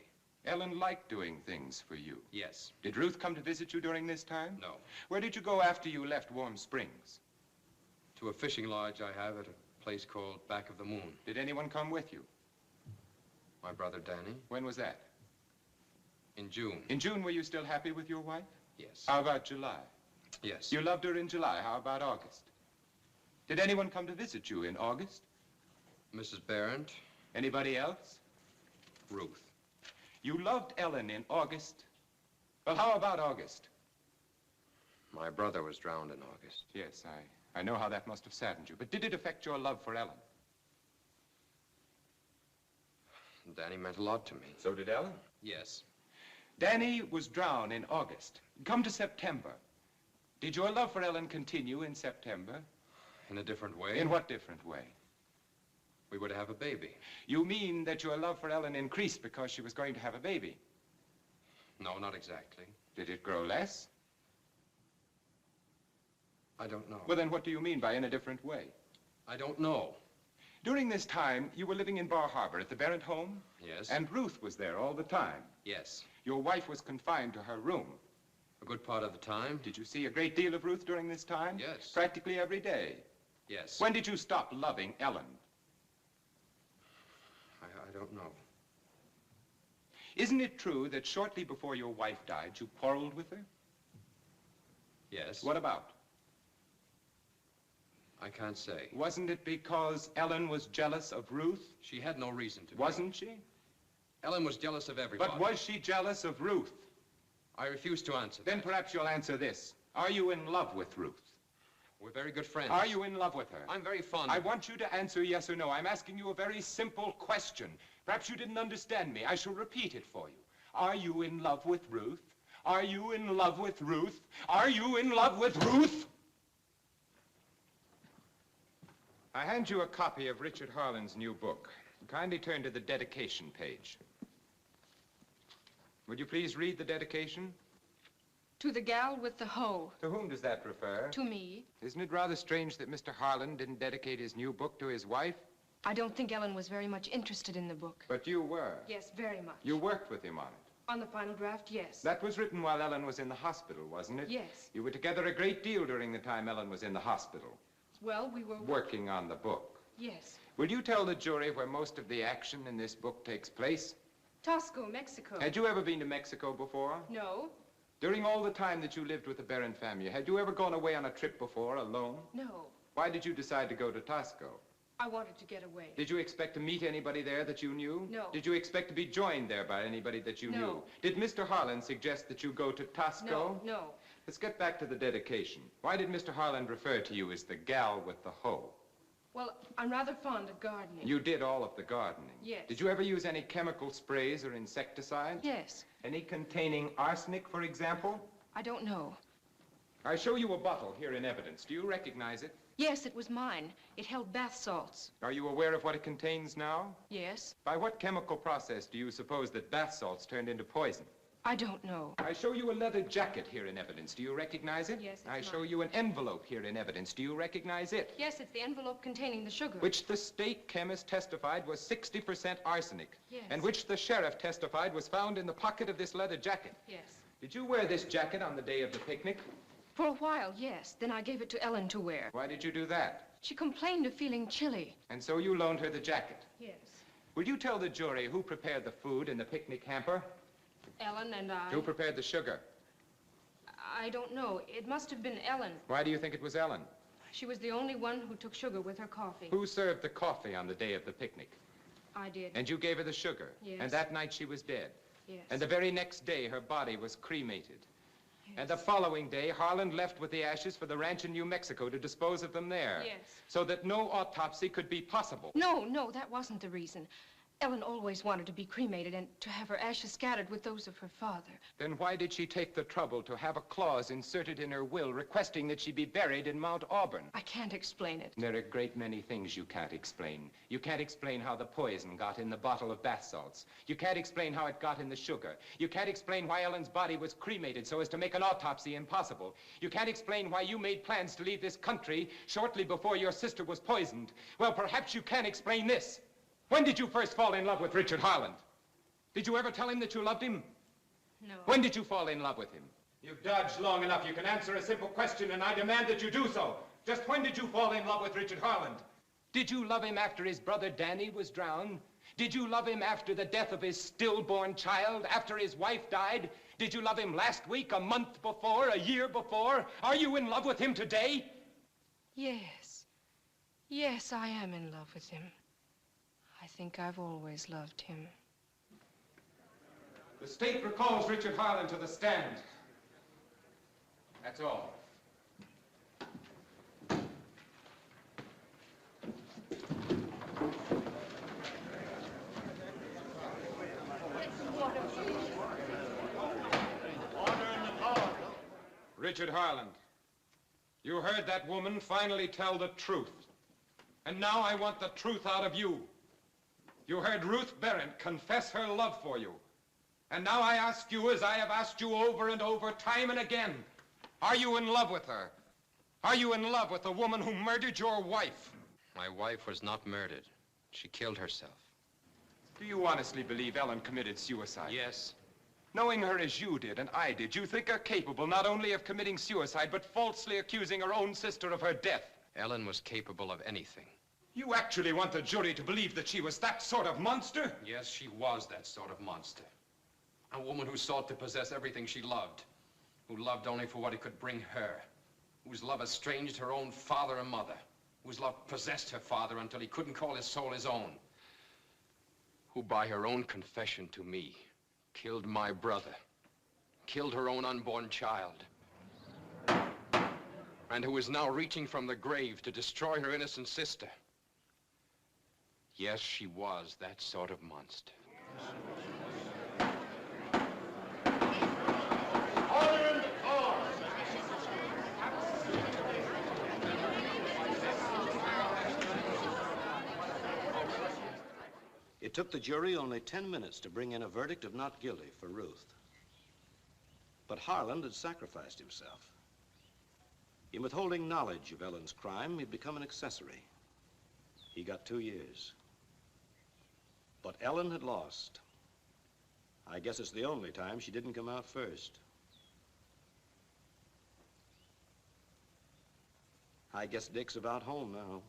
Ellen liked doing things for you.
Yes.
Did Ruth come to visit you during this time?
No.
Where did you go after you left Warm Springs?
To a fishing lodge I have at a place called Back of the Moon.
Did anyone come with you?
My brother Danny.
When was that?
In June.
In June, were you still happy with your wife?
Yes.
How about July?
Yes.
You loved her in July. How about August? Did anyone come to visit you in August?
Mrs. Barrett.
Anybody else?
Ruth.
You loved Ellen in August. Well, how about August?
My brother was drowned in August.
Yes, I know how that must have saddened you. But did it affect your love for Ellen?
Danny meant a lot to me.
So did Ellen?
Yes.
Danny was drowned in August. Come to September. Did your love for Ellen continue in September?
In a different way.
In what different way?
We were to have a baby.
You mean that your love for Ellen increased because she was going to have a baby?
No, not exactly.
Did it grow less?
I don't know.
Well, then what do you mean by in a different way?
I don't know.
During this time, you were living in Bar Harbor at the Barrett home?
Yes.
And Ruth was there all the time?
Yes.
Your wife was confined to her room?
A good part of the time.
Did you see a great deal of Ruth during this time?
Yes.
Practically every day?
Yes.
When did you stop loving Ellen?
I don't know.
Isn't it true that shortly before your wife died, you quarreled with her?
Yes.
What about?
I can't say.
Wasn't it because Ellen was jealous of Ruth?
She had no reason to be.
Wasn't she?
Ellen was jealous of everybody.
But was she jealous of Ruth?
I refuse to answer
Then
that.
perhaps you'll answer this. Are you in love with Ruth?
We're very good friends.
Are you in love with her?
I'm very fond
I
of her.
want you to answer yes or no. I'm asking you a very simple question. Perhaps you didn't understand me. I shall repeat it for you. Are you in love with Ruth? Are you in love with Ruth? Are you in love with Ruth? I hand you a copy of Richard Harland's new book. Kindly turn to the dedication page. Would you please read the dedication?
To the gal with the hoe.
To whom does that refer?
To me.
Isn't it rather strange that Mr. Harland didn't dedicate his new book to his wife?
I don't think Ellen was very much interested in the book.
But you were.
Yes, very much.
You worked with him on it.
On the final draft, yes.
That was written while Ellen was in the hospital, wasn't it?
Yes.
You were together a great deal during the time Ellen was in the hospital.
Well, we were...
Working on the book.
Yes.
Will you tell the jury where most of the action in this book takes place?
Tosco, Mexico.
Had you ever been to Mexico before?
No.
During all the time that you lived with the Barron family, had you ever gone away on a trip before, alone?
No.
Why did you decide to go to Tosco?
I wanted to get away.
Did you expect to meet anybody there that you knew?
No.
Did you expect to be joined there by anybody that you
No.
knew? Did Mr. Harland suggest that you go to Tosco?
No, no.
Let's get back to the dedication. Why did Mr. Harland refer to you as the gal with the hoe?
Well, I'm rather fond of gardening.
You did all of the gardening.
Yes.
Did you ever use any chemical sprays or insecticides?
Yes.
Any containing arsenic, for example?
I don't know.
I show you a bottle here in evidence. Do you recognize it?
Yes, it was mine. It held bath salts.
Are you aware of what it contains now?
Yes.
By what chemical process do you suppose that bath salts turned into poison?
I don't know.
I show you a leather jacket here in evidence. Do you recognize it?
Yes, it's
I show
mine.
you an envelope here in evidence. Do you recognize it?
Yes, it's the envelope containing the sugar.
Which the state chemist testified was 60% arsenic.
Yes.
And which the sheriff testified was found in the pocket of this leather jacket.
Yes.
Did you wear this jacket on the day of the picnic?
For a while, yes. Then I gave it to Ellen to wear.
Why did you do that?
She complained of feeling chilly.
And so you loaned her the jacket.
Yes.
Will you tell the jury who prepared the food in the picnic hamper?
Ellen and I...
Who prepared the sugar?
I don't know. It must have been Ellen.
Why do you think it was Ellen?
She was the only one who took sugar with her coffee.
Who served the coffee on the day of the picnic?
I did.
And you gave her the sugar?
Yes.
And that night she was dead?
Yes.
And the very next day her body was cremated? Yes. And the following day Harland left with the ashes for the ranch in New Mexico to dispose of them there?
Yes.
So that no autopsy could be possible?
No, that wasn't the reason. Ellen always wanted to be cremated and to have her ashes scattered with those of her father.
Then why did she take the trouble to have a clause inserted in her will requesting that she be buried in Mount Auburn?
I can't explain it.
There are a great many things you can't explain. You can't explain how the poison got in the bottle of bath salts. You can't explain how it got in the sugar. You can't explain why Ellen's body was cremated so as to make an autopsy impossible. You can't explain why you made plans to leave this country shortly before your sister was poisoned. Well, perhaps you can explain this. When did you first fall in love with Richard Harland? Did you ever tell him that you loved him?
No.
When did you fall in love with him? You've dodged long enough. You can answer a simple question, and I demand that you do so. Just when did you fall in love with Richard Harland? Did you love him after his brother Danny was drowned? Did you love him after the death of his stillborn child, after his wife died? Did you love him last week, a month before, a year before? Are you in love with him today?
Yes. Yes, I am in love with him. I think I've always loved him.
The state recalls Richard Harland to the stand. That's all. Richard Harland, you heard that woman finally tell the truth. And now I want the truth out of you. You heard Ruth Barrett confess her love for you. And now I ask you, as I have asked you over and over, time and again, are you in love with her? Are you in love with the woman who murdered your wife?
My wife was not murdered. She killed herself.
Do you honestly believe Ellen committed suicide?
Yes.
Knowing her as you did and I did, you think her capable not only of committing suicide, but falsely accusing her own sister of her death?
Ellen was capable of anything.
You actually want the jury to believe that she was that sort of monster?
Yes, she was that sort of monster. A woman who sought to possess everything she loved, who loved only for what it could bring her, whose love estranged her own father and mother, whose love possessed her father until he couldn't call his soul his own, who by her own confession to me killed my brother, killed her own unborn child, and who is now reaching from the grave to destroy her innocent sister. Yes, she was that sort of monster.
Order in the cause.
It took the jury only 10 minutes to bring in a verdict of not guilty for Ruth. But Harland had sacrificed himself. In withholding knowledge of Ellen's crime, he'd become an accessory. He got 2 years. But Ellen had lost. I guess it's the only time she didn't come out first. I guess Dick's about home now.